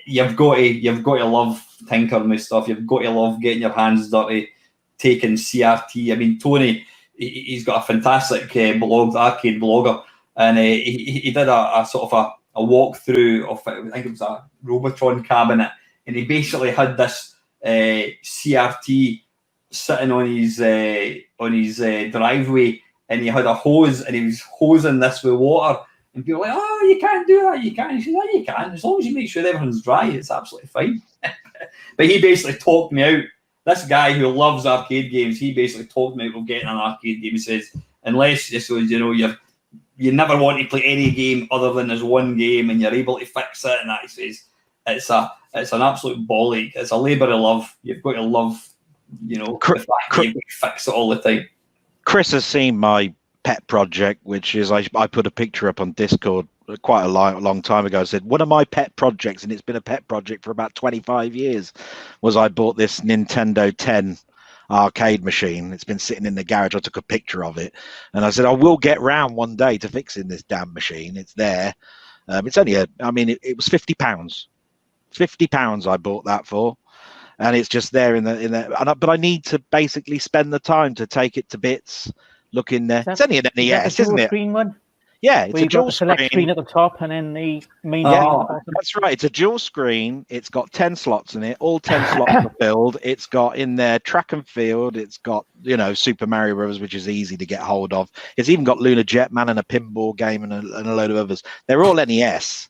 you've got to love tinkering with stuff. You've got to love getting your hands dirty, taking CRT. I mean, Tony, he's got a fantastic blog, arcade blogger, and he did a sort of a walkthrough of, I think it was a Robotron cabinet, and he basically had this CRT sitting on his driveway, and he had a hose, and he was hosing this with water, and people were like, oh, you can't do that, you can't. He says, oh, you can, as long as you make sure everything's dry, it's absolutely fine. But he basically talked me out. This guy who loves arcade games, he basically talked me out of getting an arcade game. He says, unless you never want to play any game other than this one game, and you're able to fix it, and that, he says, it's an absolute bollock. It's a labour of love. You've got to love, the fact that you've got to fix it all the time. Chris has seen my pet project, which is I put a picture up on Discord quite a long time ago. I said one of my pet projects, and it's been a pet project for about 25 years, was I bought this Nintendo 10 arcade machine. It's been sitting in the garage. I took a picture of it, and I said I will get round one day to fixing this damn machine. It's there. It's only it was £50. £50 I bought that for, and it's just there but I need to basically spend the time to take it to bits, look in there. It's only an NES, isn't it? Screen one? Yeah, it's a dual select screen at the top, and then the main. That's right. It's a dual screen. It's got 10 slots in it. All 10 slots are filled. It's got in there track and field. It's got Super Mario Bros., which is easy to get hold of. It's even got Lunar Jetman and a pinball game and a load of others. They're all NES,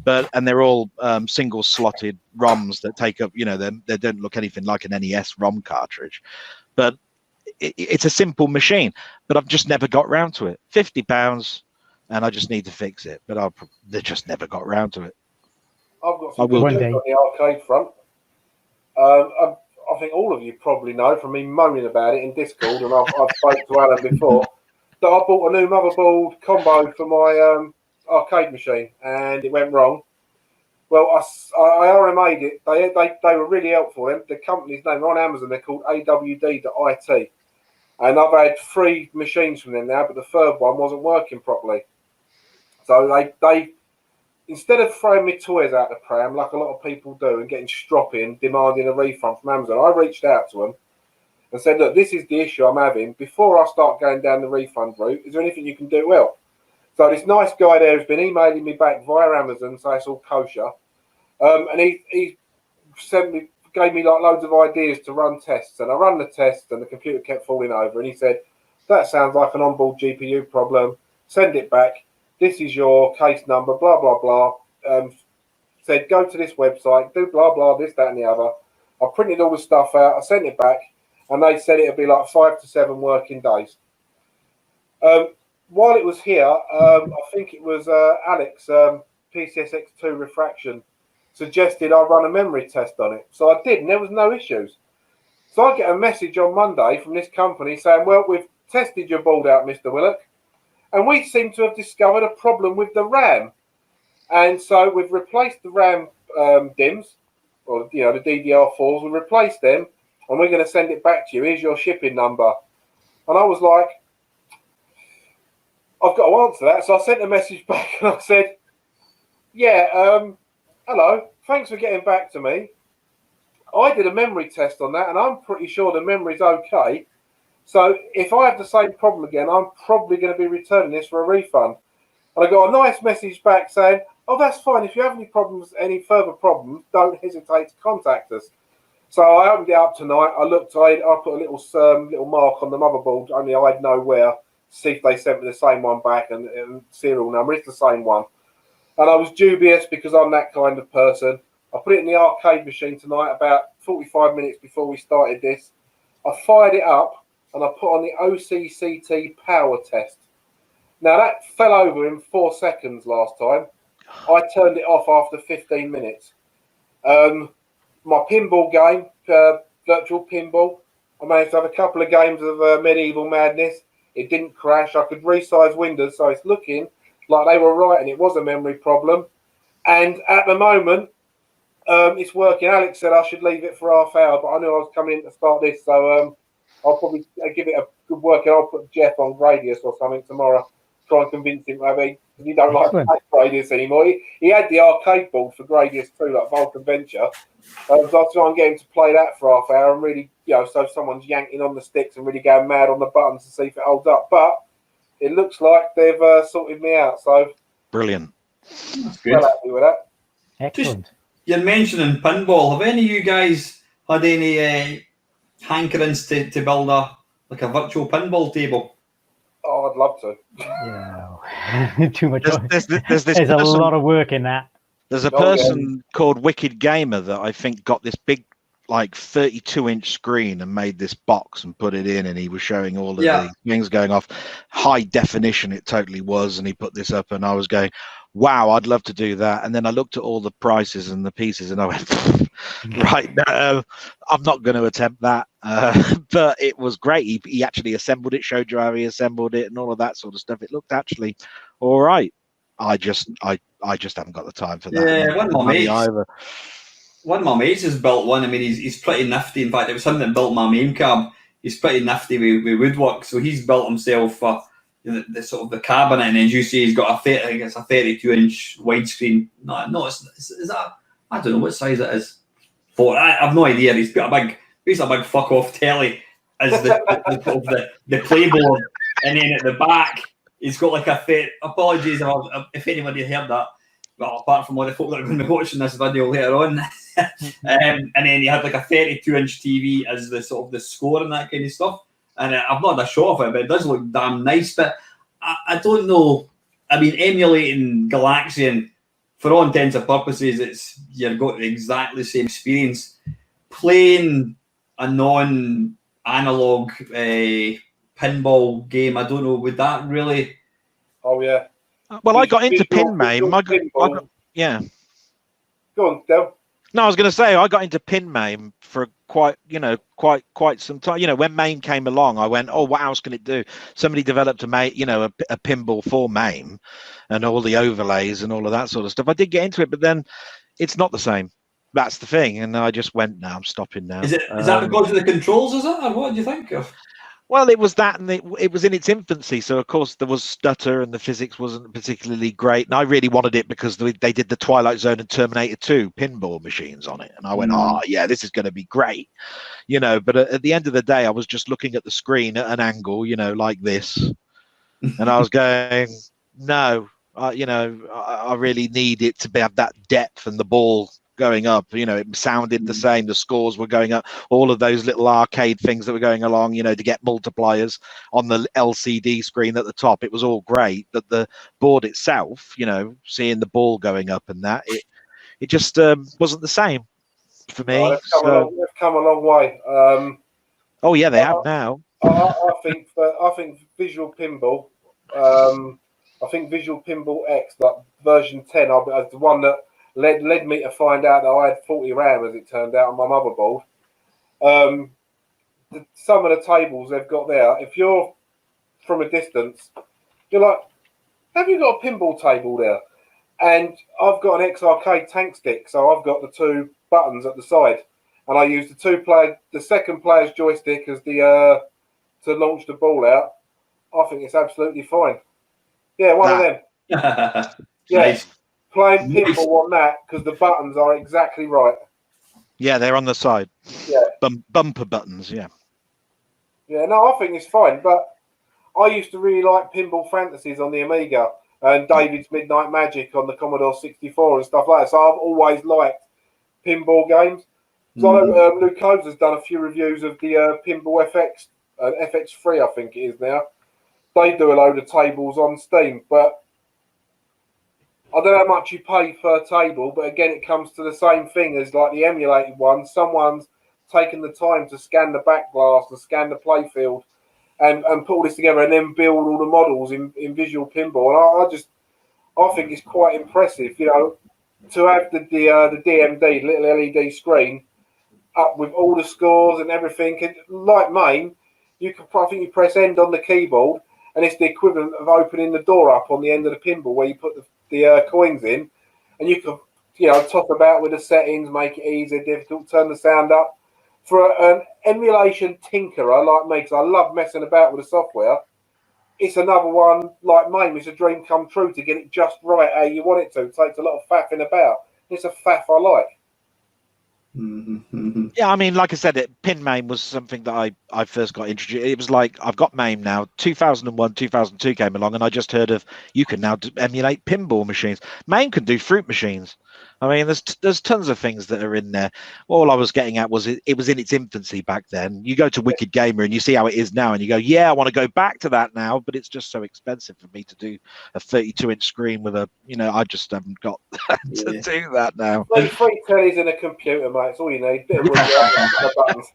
and they're all single slotted ROMs that take up. They don't look anything like an NES ROM cartridge, but it's a simple machine. But I've just never got round to it. £50. And I just need to fix it, but they just never got round to it. I've got some good news on the arcade front. I think all of you probably know from me moaning about it in Discord, and I've spoke to Alan before, that I bought a new motherboard combo for my arcade machine, and it went wrong. Well, I RMA'd it. They were really helpful. The company's name on Amazon, they're called AWD.IT. And I've had 3 machines from them now, but the third one wasn't working properly. So they instead of throwing me toys out the pram like a lot of people do and getting stroppy and demanding a refund from Amazon, I reached out to them and said, look, this is the issue I'm having. Before I start going down the refund route, is there anything you can do? Well, so this nice guy there has been emailing me back via Amazon, so it's all kosher. And he gave me like loads of ideas to run tests, and I ran the tests and the computer kept falling over, and he said, that sounds like an onboard GPU problem, send it back, this is your case number, blah blah blah. Said go to this website, do blah blah, this, that and the other. I printed all the stuff out, I sent it back, and they said it'd be like 5 to 7 working days. While it was here, I think it was Alex, PCSX2 Refraction, suggested I run a memory test on it. So I did, and there was no issues. So I get a message on Monday from this company saying, well, we've tested your board out, Mr. Willock, and we seem to have discovered a problem with the RAM. And so we've replaced the RAM DIMMs, or the DDR4s, we replaced them, and we're going to send it back to you. Here's your shipping number. And I was like, I've got to answer that. So I sent a message back and I said, yeah, hello, thanks for getting back to me. I did a memory test on that, and I'm pretty sure the memory's okay. So if I have the same problem again, I'm probably going to be returning this for a refund. And I got a nice message back saying, oh, that's fine. If you have any further problems, don't hesitate to contact us. So I opened it up tonight. I looked, I put a little mark on the motherboard, only I'd know where, see if they sent me the same one back, and serial number, it's the same one. And I was dubious because I'm that kind of person. I put it in the arcade machine tonight about 45 minutes before we started this. I fired it up and I put on the OCCT power test. Now that fell over in 4 seconds last time. I turned it off after 15 minutes. My pinball game, virtual pinball, I managed to have a couple of games of Medieval Madness. It didn't crash. I could resize windows, so it's looking like they were right, and it was a memory problem. And at the moment, it's working. Alex said I should leave it for half hour, but I knew I was coming in to start this, so I'll probably give it a good work, and I'll put Jeff on Gradius or something tomorrow. Try and convince him maybe he don't like to play Gradius anymore. He had the arcade board for Gradius too, like Vulcan Venture. So I'll try and get him to play that for half hour and really, so someone's yanking on the sticks and really going mad on the buttons to see if it holds up. But it looks like they've sorted me out. So brilliant. That's good. Well happy with that. Excellent. You're mentioning pinball. Have any of you guys had any hankerings to build a virtual pinball table? Oh, I'd love to. Yeah, too much. There's a lot of work in that. There's a person called Wicked Gamer that I think got this big, like 32-inch screen and made this box and put it in, and he was showing all of the things going off. High definition it totally was, and he put this up, and I was going, wow, I'd love to do that. And then I looked at all the prices and the pieces, and I went, right, no, I'm not going to attempt that. But it was great. He actually assembled it, showed you how he assembled it and all of that sort of stuff. It looked actually all right. I just haven't got the time for that. Yeah, one of my mates has built one. I mean, he's pretty nifty. In fact, it was him that built my main cab. He's pretty nifty with woodwork, so he's built himself the sort of the cabinet, and as you say, he's got I think it's a 32-inch widescreen. No, is that? I don't know what size it is. I've no idea. He's got a big fuck off telly as the playboard, and then at the back he's got like a apologies if anybody heard that. Well, apart from all the folk that are going to be watching this video later on, and then he had like a 32-inch TV as the sort of the score and that kind of stuff. And I've not had a shot of it, but it does look damn nice. But I don't know. I mean, emulating Galaxian, for all intents and purposes, you've got exactly the same experience. Playing a non-analog pinball game, I don't know, would that really? Oh yeah. Well, I got into PinMame. Yeah. Go on, Del. No, I was going to say I got into PinMame for quite some time. When MAME came along, I went, oh, what else can it do? Somebody developed a pinball for MAME and all the overlays and all of that sort of stuff. I did get into it, but then it's not the same. That's the thing, and I just went, no, I'm stopping now. Is that because of the controls? Is it, or what do you think of? Well, it was that, and it was in its infancy, so of course there was stutter, and the physics wasn't particularly great. And I really wanted it because they did the Twilight Zone and Terminator 2 pinball machines on it, and I went, oh yeah, this is going to be great, But at the end of the day, I was just looking at the screen at an angle, like this, and I was going, no, I really need it to have that depth and the ball going up, it sounded the same, the scores were going up, all of those little arcade things that were going along, to get multipliers on the LCD screen at the top, it was all great, but the board itself, seeing the ball going up and that, it just wasn't the same for me. They've come a long way. Oh yeah, they have now. I think Visual Pinball, I think Visual Pinball X, like version 10, as the one that led me to find out that I had 40 RAM, as it turned out, on my motherboard. Some of the tables they've got there, if you're from a distance, you're like, have you got a pinball table there? And I've got an X-Arcade tank stick, so I've got the two buttons at the side, and I use the second player's joystick as the to launch the ball out. I think it's absolutely fine. Yeah, one of them. Yeah. Nice. Playing pinball on that because the buttons are exactly right. Yeah, they're on the side. Yeah. Bumper buttons, yeah. Yeah, no, I think it's fine. But I used to really like Pinball Fantasies on the Amiga and David's Midnight Magic on the Commodore 64 and stuff like that. So I've always liked pinball games. So I know Luke Coves has done a few reviews of the Pinball FX, FX3, I think it is now. They do a load of tables on Steam, but I don't know how much you pay per table, but again, it comes to the same thing as like the emulated one. Someone's taken the time to scan the back glass and scan the playfield and put all this together and then build all the models in Visual Pinball. And I think it's quite impressive. to have the DMD, little LED screen, up with all the scores and everything. And like mine, I think you press end on the keyboard, and it's the equivalent of opening the door up on the end of the pinball where you put the coins in, and you can top about with the settings, make it easier, difficult, turn the sound up. For an emulation tinkerer like me, because I love messing about with the software, it's another one like mine. It's a dream come true to get it just right how you want it to. It takes a lot of faffing about. It's a faff I like. Mm-hmm. Yeah, I mean, like I said, pin MAME was something that I first got introduced. It was like, I've got MAME now. 2001, 2002 came along, and I just heard of, you can now emulate pinball machines. MAME can do fruit machines. I mean, there's tons of things that are in there. All I was getting at was it was in its infancy back then. You go to Wicked Gamer and you see how it is now, and you go, yeah, I want to go back to that now, but it's just so expensive for me to do a 32-inch screen with a, I just haven't got to do that now. Like 3 tellies and a computer, mate. That's all you need. Bit of buttons.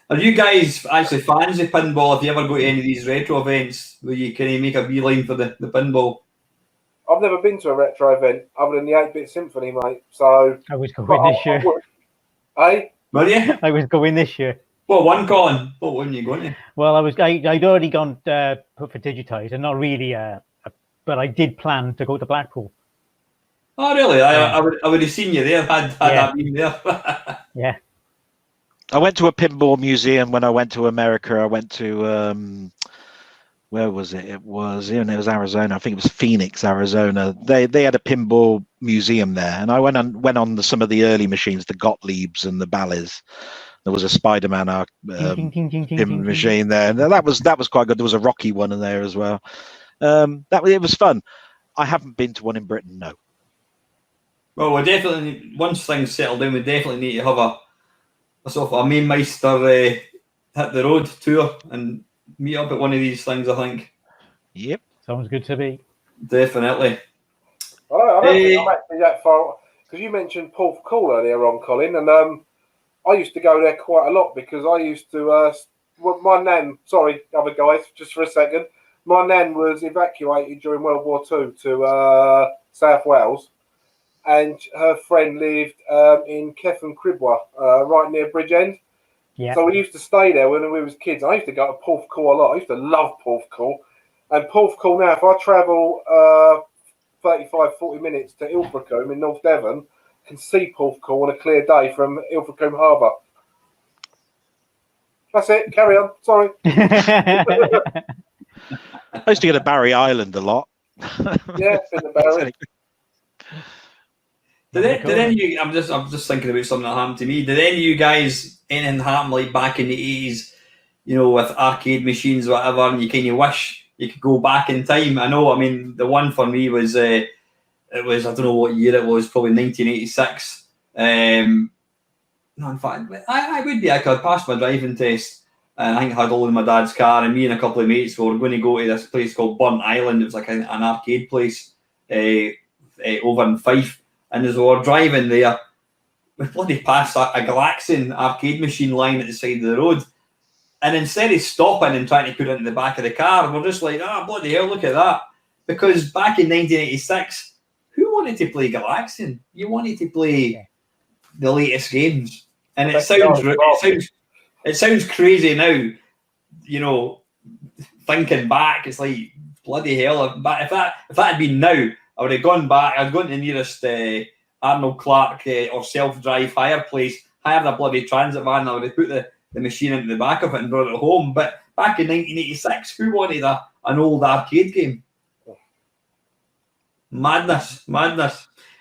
Are you guys actually fans of pinball? Have you ever go to any of these retro events where you can make a beeline for the pinball? I've never been to a retro event other than the 8-Bit Symphony, mate. So I was going this year. Hey? Were you? I was going this year. What one, Colin? What one are you going to? Well, I'd already gone put for digitized, and not really, but I did plan to go to Blackpool. Oh, really? I would have seen you there had I been there. Yeah. I went to a pinball museum when I went to America. I went to where was it? It was Arizona. I think it was Phoenix, Arizona. They had a pinball museum there, and I went on some of the early machines, the Gottliebs and the Bally's. There was a Spider-Man pinball machine there, and that was quite good. There was a Rocky one in there as well. It was fun. I haven't been to one in Britain, no. Well, we definitely, once things settle down, we definitely need to have a main Meister hit the road tour and meet up at one of these things, I think. Yep. Sounds good to me. Definitely. I don't think I'm actually that far, because you mentioned Porth Call earlier on, Colin, and I used to go there quite a lot because I used to, my nan, sorry, other guys, just for a second, my nan was evacuated during World War II to South Wales, and her friend lived in Cefn Cribwa, right near Bridgend. Yeah. So we used to stay there when we was kids. I used to go to Porth Call a lot. I used to love Porth Call. And Porth Call now, if I travel 35, 40 minutes to Ilfracombe in North Devon, I can see Porth Call on a clear day from Ilfracombe Harbour. That's it. Carry on. Sorry. I used to go to Barry Island a lot. Yeah, been to Barry. Did any of you? I'm just thinking about something that happened to me. Did any of you guys anything happen like back in the 80s? With arcade machines, or whatever, and you kind of wish you could go back in time. I know. I mean, the one for me was it was, I don't know what year it was, probably 1986. No, in fact, I would be. I could pass my driving test, and I think I had all in my dad's car, and me and a couple of mates were going to go to this place called Burnt Island. It was like an arcade place over in Fife. And as we were driving there, we bloody passed a Galaxian arcade machine lying at the side of the road. And instead of stopping and trying to put it in the back of the car, we're just like, bloody hell, look at that. Because back in 1986, who wanted to play Galaxian? You wanted to play the latest games. And it sounds crazy now, thinking back, it's like, bloody hell. But if that had been now, I would have gone back. I'd gone to the nearest Arnold Clark or self-drive hire place, hired a bloody transit van. I would have put the machine into the back of it and brought it home. But back in 1986, who wanted an old arcade game? Madness.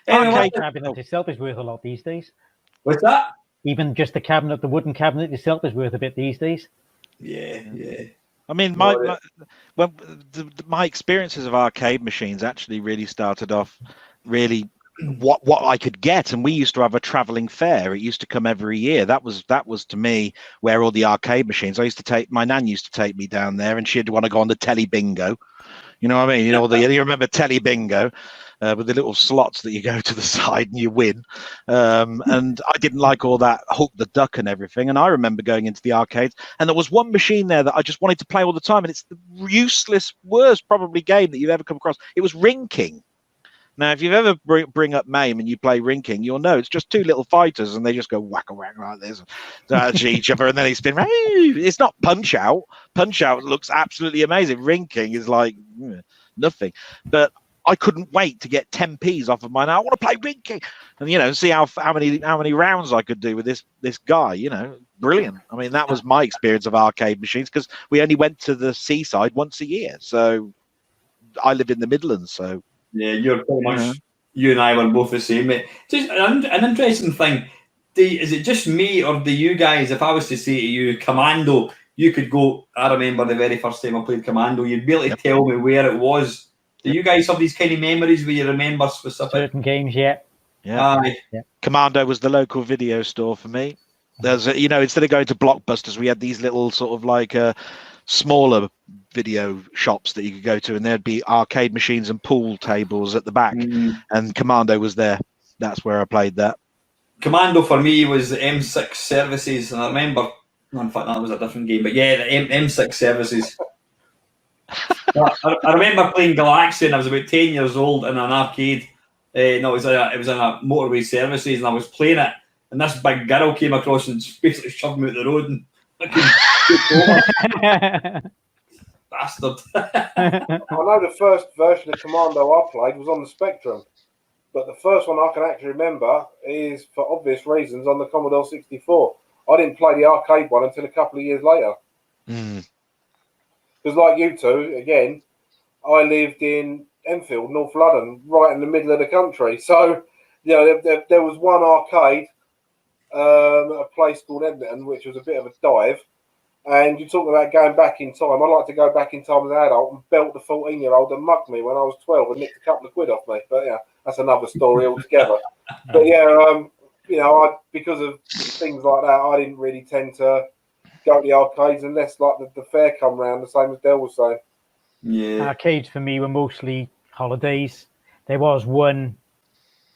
Anyway, the cabinet itself is worth a lot these days. What's that? Even just the wooden cabinet itself is worth a bit these days. Yeah. I mean, my experiences of arcade machines actually really started off really what I could get, and we used to have a traveling fair. It used to come every year. That was to me where all the arcade machines. My nan used to take me down there, and she'd want to go on the telly bingo. You know what I mean? You remember telly bingo with the little slots that you go to the side and you win. And I didn't like all that hook the duck and everything. And I remember going into the arcades, and there was one machine there that I just wanted to play all the time. And it's the worst probably game that you've ever come across. It was Ring King. Now, if you've ever bring up MAME and you play rinking, you'll know it's just two little fighters and they just go whack-a-whack like this at each other, and then they spin. It's not Punch-Out. Punch-Out looks absolutely amazing. Rinking is like nothing. But I couldn't wait to get 10p's off of mine. I want to play rinking, and see how many rounds I could do with this guy. Brilliant. I mean, that was my experience of arcade machines, because we only went to the seaside once a year. So I live in the Midlands, so yeah, you're pretty much. You and I were both the same, mate. Just an interesting thing. Is it just me, or do you guys? If I was to say to you, Commando, you could go. I remember the very first time I played Commando. You'd be able to tell me where it was. Do you guys have these kind of memories where you remember specific certain games? Yeah. Commando was the local video store for me. There's instead of going to Blockbusters, we had these little sort of like smaller video shops that you could go to, and there'd be arcade machines and pool tables at the back, and Commando was there. That's where I played that. Commando for me was the M6 services, and I remember, in fact that was a different game, but yeah, the M6 services. I remember playing Galaxian. I was about 10 years old in an arcade. It was in a motorway services, and I was playing it, and this big girl came across and basically shoved me out the road, and bastard. I know the first version of Commando I played was on the Spectrum, but the first one I can actually remember is, for obvious reasons, on the Commodore 64. I didn't play the arcade one until a couple of years later. Because like you two, again, I lived in Enfield, North London, right in the middle of the country. So, there was one arcade, a place called Edmonton, which was a bit of a dive. And you're talking about going back in time. I'd like to go back in time as an adult and belt the 14-year-old that mugged me when I was 12 and nicked a couple of quid off me. But yeah, that's another story altogether. But yeah, because of things like that, I didn't really tend to go to the arcades unless like the fair come round, the same as Del was saying. Yeah. Arcades for me were mostly holidays. There was one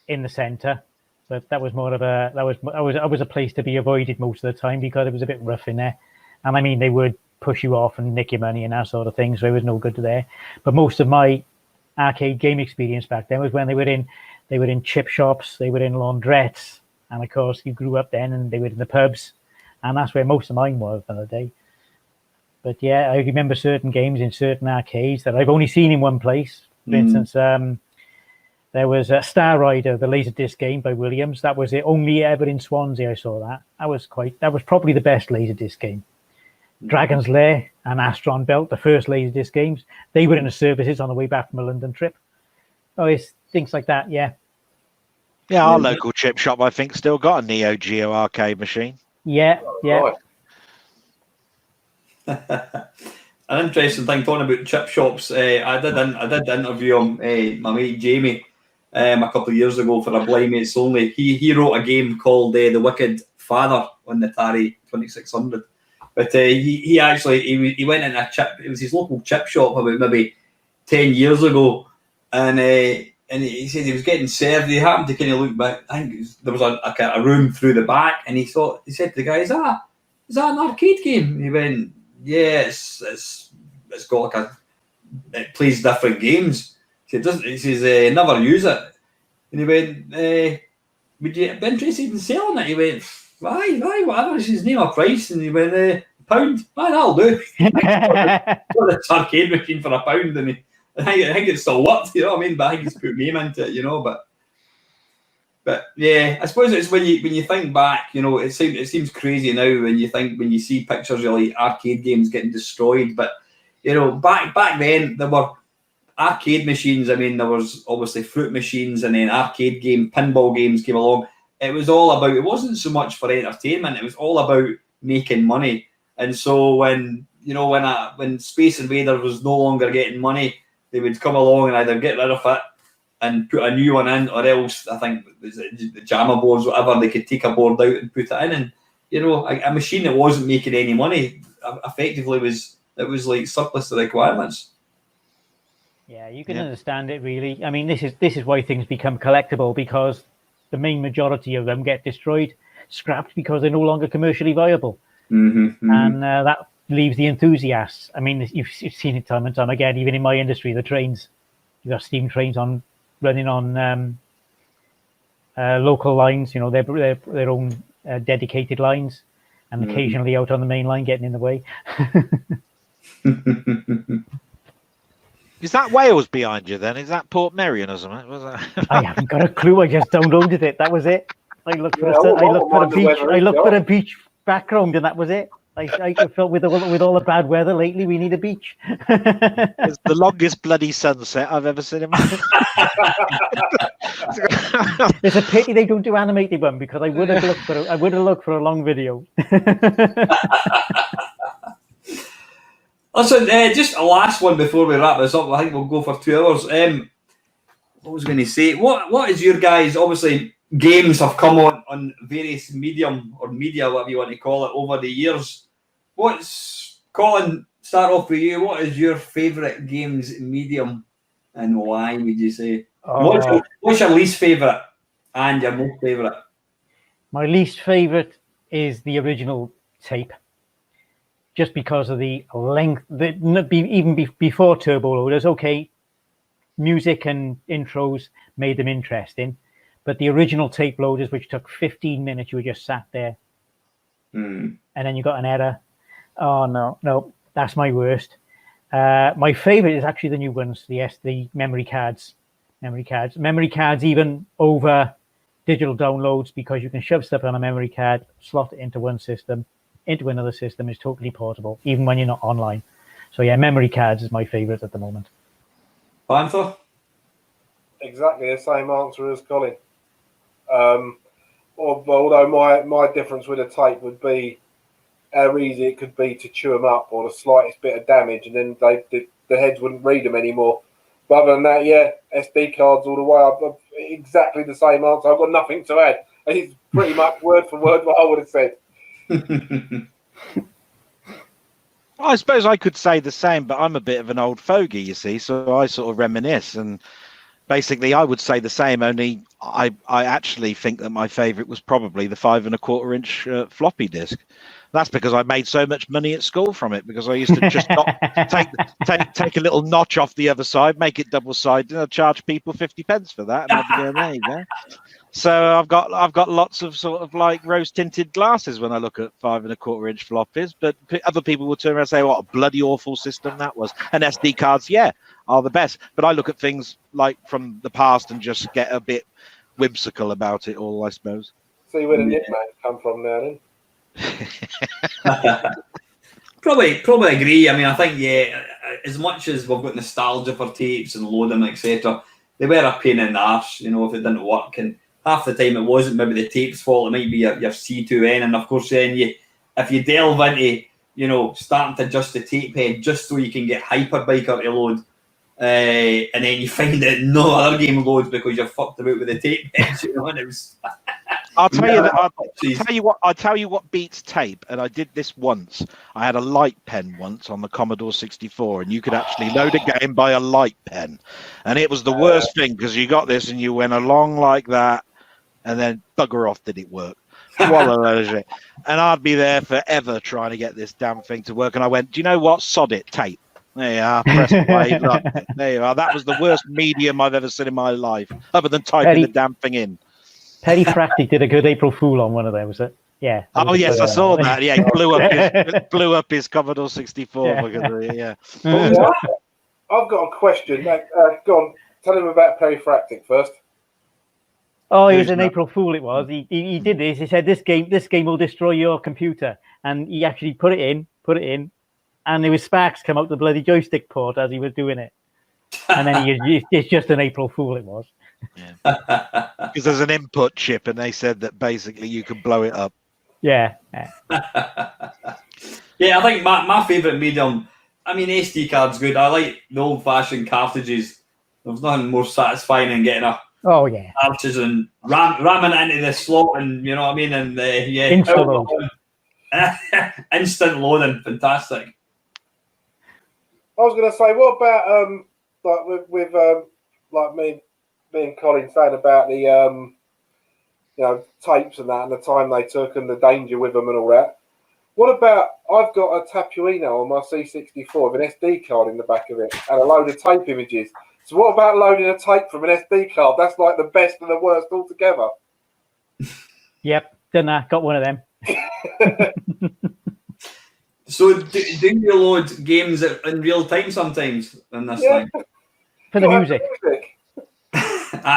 in the centre, but that was more of a place to be avoided most of the time because it was a bit rough in there. And I mean, they would push you off and nick your money and that sort of thing, so it was no good there. But most of my arcade game experience back then was when they were in chip shops, they were in laundrettes, and of course you grew up then, and they were in the pubs, and that's where most of mine were for the day. But yeah, I remember certain games in certain arcades that I've only seen in one place. For instance, there was a Star Rider, the Laserdisc game by Williams. That was it, only ever in Swansea I saw that. That was probably the best Laserdisc game. Dragon's Lair and Astron Belt, the first Laserdisc games, they were in the services on the way back from a London trip. Oh, it's things like that, yeah. Yeah, our local chip shop, I think, still got a Neo Geo arcade machine. Yeah. An interesting thing talking about chip shops. I did interview him, my mate Jamie, a couple of years ago for a Blind Mates Only. He wrote a game called The Wicked Father on the Atari 2600. But he actually went in a chip. It was his local chip shop about maybe 10 years ago, and he said he was getting served. He happened to kind of look back. I think there was a room through the back, and he said to the guy, "Is that an arcade game?" And he went, "Yeah, it's got it plays different games." He says, "Never use it." And he went, "Would you be interested in selling it?" He went, Why, whatever. His name a price, and he went, £1. Man, that'll do. Got this arcade machine for £1, and I think it's still worked, you know what I mean? But I think he's put name into it, But yeah, I suppose it's when you think back, it seems crazy now when you see pictures of like arcade games getting destroyed. But back then there were arcade machines. I mean, there was obviously fruit machines, and then arcade pinball games came along. It was all about. It wasn't so much for entertainment. It was all about making money. And so when Space Invaders was no longer getting money, they would come along and either get rid of it and put a new one in, or else I think the JAMA boards, whatever, they could take a board out and put it in. And a machine that wasn't making any money effectively was like surplus to requirements. Yeah, you can understand it really. I mean, this is why things become collectible, because the main majority of them get destroyed, scrapped, because they're no longer commercially viable. And that leaves the enthusiasts. I mean, you've seen it time and time again, even in my industry, the trains. You've got steam trains on running on local lines, you know, their own dedicated lines, and occasionally out on the main line getting in the way. Is that Wales behind you then? Is that Port Merion or something? Was that? I haven't got a clue. I just downloaded it. That was it. I looked for a beach. I looked for a beach background, and that was it. I felt with all the bad weather lately, we need a beach. It's the longest bloody sunset I've ever seen in my life. It's a pity they don't do animated one, because I would have looked for a long video. Listen, just a last one before we wrap this up. I think we'll go for 2 hours. What was I going to say? What is your guys? Obviously, games have come on various medium or media, whatever you want to call it, over the years. Colin? Start off with you. What is your favourite games medium, and why would you say? What's your least favourite and your most favourite? My least favourite is the original tape, just because of the length. Before turbo loaders, okay, music and intros made them interesting, but the original tape loaders, which took 15 minutes, you were just sat there, and then you got an error. Oh no, that's my worst. My favourite is actually the new ones, the memory cards, even over digital downloads, because you can shove stuff on a memory card, slot it into one system, into another system. Is totally portable, even when you're not online. So yeah, memory cards is my favourite at the moment. Panther? Exactly the same answer as Colin. Although my difference with a tape would be how easy it could be to chew them up, or the slightest bit of damage, and then the heads wouldn't read them anymore. But other than that, yeah, SD cards all the way. I've exactly the same answer. I've got nothing to add. It's pretty much word for word what I would have said. I suppose I could say the same, but I'm a bit of an old fogey, you see, so I sort of reminisce, and basically I would say the same, only I actually think that my favourite was probably the 5 1/4 inch floppy disk. That's because I made so much money at school from it, because I used to just take a little notch off the other side, make it double sided, and I'd charge people 50 pence for that, and I'd be going, there you go. So I've got lots of sort of like rose tinted glasses when I look at 5 1/4 inch floppies, but other people will turn around and say, what a bloody awful system that was. And SD cards, yeah, are the best. But I look at things like from the past and just get a bit whimsical about it all, I suppose. See where the nicknames come from now, then. Probably agree. I mean, I think, yeah, as much as we've got nostalgia for tapes and load them, etc., they were a pain in the arse, you know, if it didn't work. And half the time it wasn't maybe the tape's fault, it might be your C2N. And of course, then if you delve into, you know, starting to adjust the tape head just so you can get Hyperbiker to load, and then you find that no other game loads because you're fucked about with the tape heads, you know, and it was. I'll tell you what beats tape, and I did this once. I had a light pen once on the Commodore 64, and you could actually load a game by a light pen, and it was the worst thing, because you got this and you went along like that, and then bugger off, did it work? What a load of shit. And I'd be there forever trying to get this damn thing to work, and I went, do you know what? Sod it, tape. There you are, press play. Look, there you are. That was the worst medium I've ever seen in my life, other than typing the damn thing in. Petty Fractic did a good April Fool on one of them, was it? Yeah. Oh yes, I saw that. Yeah, he blew up his Commodore 64. Yeah. I've got a question. Go on, tell him about Petty Fractic first. Oh, it was an April Fool. It was. He did this. He said this game will destroy your computer, and he actually put it in, and there was sparks come out the bloody joystick port as he was doing it. And then it's just an April Fool. It was. Yeah. Because there's an input chip, and they said that basically you can blow it up. Yeah. Yeah, I think my favourite medium, I mean, SD card's good. I like the old-fashioned cartridges. There's nothing more satisfying than getting a cartridge and ramming it into the slot, and you know what I mean, and instant loading, fantastic. I was going to say, what about like with like me and Colin saying about the tapes and that, and the time they took, and the danger with them and all that. What about, I've got a Tapuino on my C64 with an SD card in the back of it and a load of tape images. So what about loading a tape from an SD card? That's like the best and the worst altogether. Yep, done that. Got one of them. So do you load games in real time sometimes in this thing? For the music.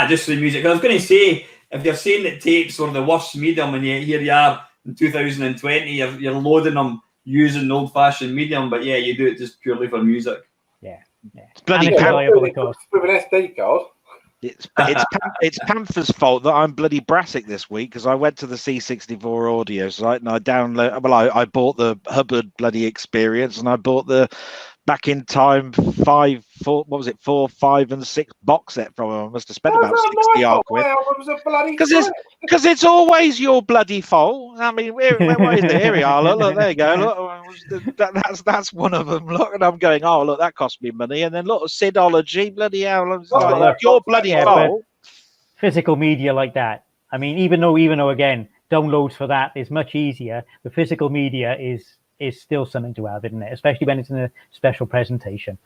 Just for the music. I was going to say, if you're saying that tapes were the worst medium, and here you are in 2020, you're loading them using the old-fashioned medium, but yeah, you do it just purely for music. Yeah. It's bloody enjoyable, of course. With an SD card. It's Panther's fault that I'm bloody brassic this week because I went to the C64 audio site and I I bought the Hubbard bloody experience and I bought the back in time 4, 5, and 6 box set from them. I must have spent about 60 odd quid. Because it's always your bloody fault. I mean, where is it? Here we are. Look, there you go. Look, that's one of them. Look, and I'm going, oh, look, that cost me money. And then look, Sidology, bloody hell. Your bloody fault. Physical media like that. I mean, even though again, downloads for that is much easier, the physical media is still something to have, isn't it? Especially when it's in a special presentation.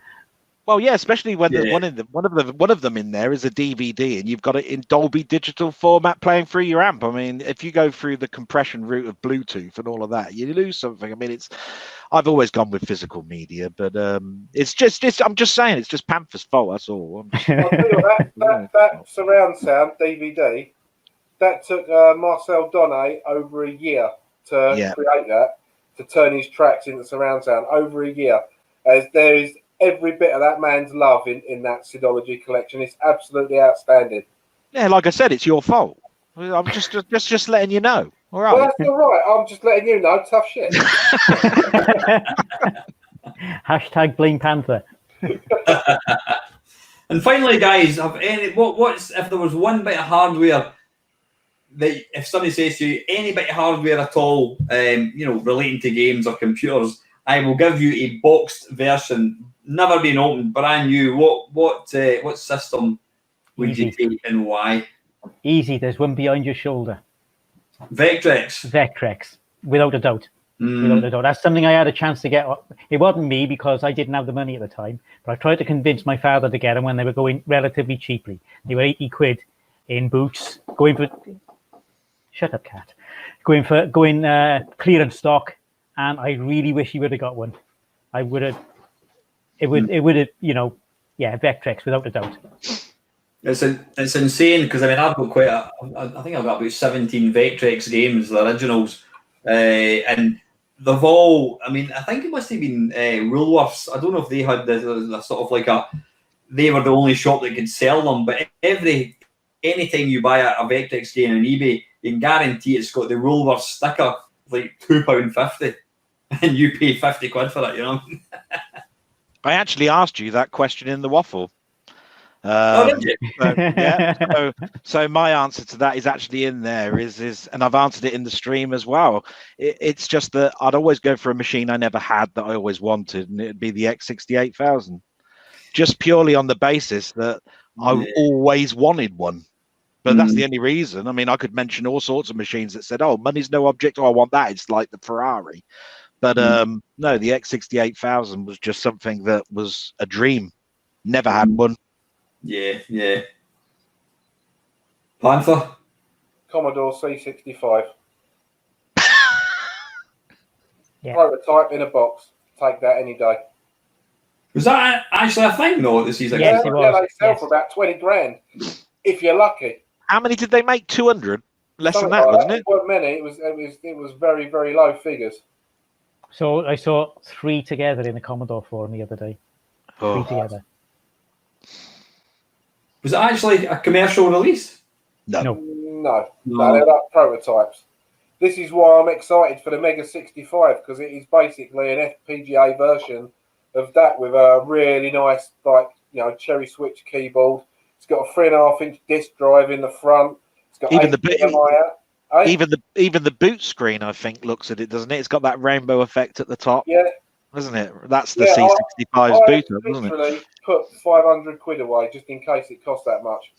Well, yeah, especially when there's one of them in there is a DVD, and you've got it in Dolby Digital format playing through your amp. I mean, if you go through the compression route of Bluetooth and all of that, you lose something. I mean, I've always gone with physical media, but I'm just saying, it's just Panther's fault. That's all. I'll tell you that surround sound DVD that took Marcel Donnet over a year to create that, to turn his tracks into surround sound. Over a year, as there is every bit of that man's love in that Sidology collection. It's absolutely outstanding. Yeah, like I said, it's your fault. I'm just letting you know. All right. Well, that's all right. I'm just letting you know. Tough shit. Hashtag blame Panther. And finally, guys, what's if there was one bit of hardware that if somebody says to you any bit of hardware at all, relating to games or computers, I will give you a boxed version, never been opened, brand new. What system would you take and why? Easy. There's one behind your shoulder. Vectrex, without a doubt. Without a doubt. That's something I had a chance to get. It wasn't me because I didn't have the money at the time, but I tried to convince my father to get them when they were going relatively cheaply. They were 80 quid in Boots, shut up, cat. Going clearance stock, and I really wish he would have got one. I would have. It would have, Vectrex without a doubt. It's insane because I mean I've got I think I've got about 17 Vectrex games, the originals, and they've all. I mean I think it must have been Woolworths. I don't know if they had the sort of they were the only shop that could sell them. But anytime you buy a Vectrex game on eBay, you can guarantee it's got the Woolworths sticker, like £2.50, and you pay 50 quid for it. You know. I actually asked you that question in the waffle. Did you? So my answer to that is actually in there. And I've answered it in the stream as well. It's just that I'd always go for a machine I never had that I always wanted, and it'd be the X68000, just purely on the basis that I always wanted one. But that's the only reason. I mean, I could mention all sorts of machines that said, "Oh, money's no object. Oh, I want that." It's like the Ferrari. But no, the X68000 was just something that was a dream. Never had one. Yeah. Panther? Commodore C65. Yeah. Prototype in a box. Take that any day. Was that actually a thing though? This season? Yes, it was. They sell for about 20 grand if you're lucky. How many did they make? 200? Less than that, wasn't it? It wasn't many. It was very, very low figures. So I saw 3 together in the Commodore forum the other day. 3 together. Was it actually a commercial release? No, they're like prototypes. This is why I'm excited for the Mega 65 because it is basically an FPGA version of that with a really nice, cherry switch keyboard. It's got a 3.5-inch disk drive in the front. It's got even the boot screen, I think, looks at it, doesn't it? It's got that rainbow effect at the top. Yeah. Isn't it? That's the C65's boot up, isn't it? I literally put 500 quid away just in case it costs that much.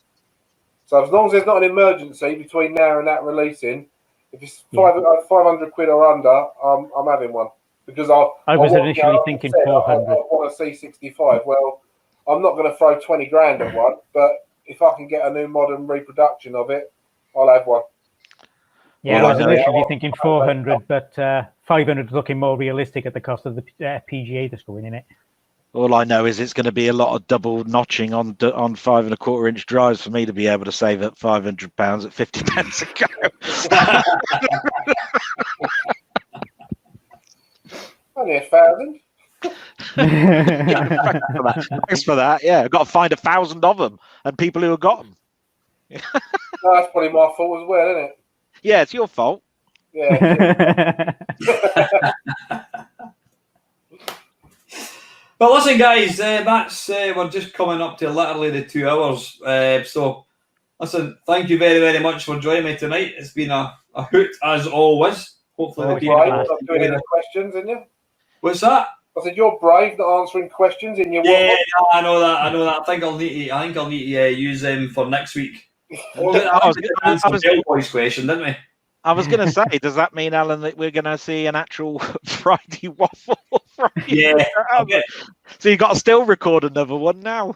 So as long as there's not an emergency between now and that releasing, if it's 500 quid or under, I'm having one. Because I was initially thinking 400. I want a C65. Well, I'm not going to throw 20 grand at one, but if I can get a new modern reproduction of it, I'll have one. Yeah, Well, I was I know- initially thinking 400, but 500 is looking more realistic at the cost of the PGA that's going in it. All I know is it's going to be a lot of double notching on 5 1/4 inch drives for me to be able to save up £500 at 50 pence a go. Only 1,000. Thanks for that. Yeah, I've got to find 1,000 of them and people who have got them. No, that's probably my fault as well, isn't it? Yeah, it's your fault. Yeah. But listen, guys, that's we're just coming up to literally the 2 hours. So, listen, thank you very, very much for joining me tonight. It's been a hoot as always. Hopefully, the people. Brave not doing any questions, isn't you? What's that? I said you're brave not answering questions in your Yeah, waffle. I know that. I know that. I think I'll need to use them for next week. I was Bill Boy's question, didn't we? I was going to say, does that mean, Alan, that we're going to see an actual Friday Waffle? Yeah. Okay. So you've got to still record another one now.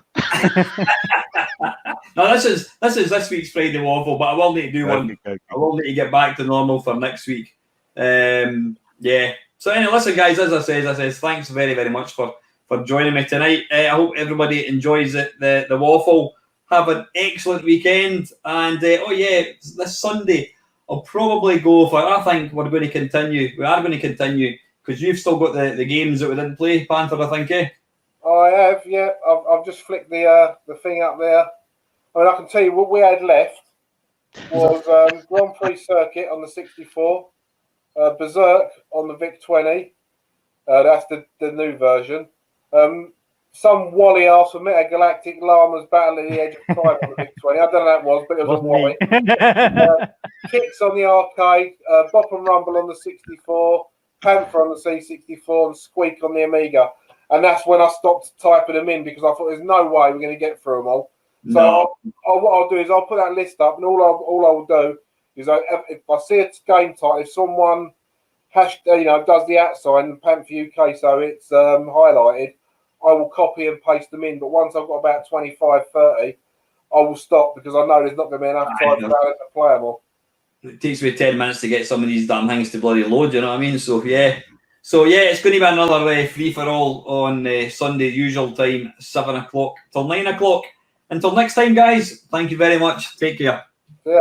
No, this is this week's Friday Waffle, but I will need to do one. Okay. I will need to get back to normal for next week. Yeah. So anyway, listen, guys. As I said, thanks very, very much for joining me tonight. I hope everybody enjoys it. The waffle. Have an excellent weekend, and this Sunday I'll probably go for. I think we're going to continue. We are going to continue because you've still got the games that we didn't play, Panther. I think, eh? I have, yeah. I've just flicked the thing up there. I mean, I can tell you what we had left was Grand Prix Circuit on the 64, Berserk on the Vic 20. That's the new version. Some Wally asked for Metagalactic Llamas Battle at the Edge of Time on the Vic 20. I don't know what that was, but it was a Wally. Kicks on the arcade, Bop and Rumble on the 64, Panther on the C64, and Squeak on the Amiga. And that's when I stopped typing them in because I thought there's no way we're going to get through them all. So what I'll do is I'll put that list up, and all I will do is if I see a game title, if someone does the @ sign Panther UK, so it's highlighted, I will copy and paste them in. But once I've got about 25, 30, I will stop because I know there's not going to be enough time for Alan to play them all. It takes me 10 minutes to get some of these damn things to bloody load, you know what I mean? So, yeah. It's going to be another free-for-all on Sunday, usual time, 7 o'clock till 9 o'clock. Until next time, guys, thank you very much. Take care. Yeah.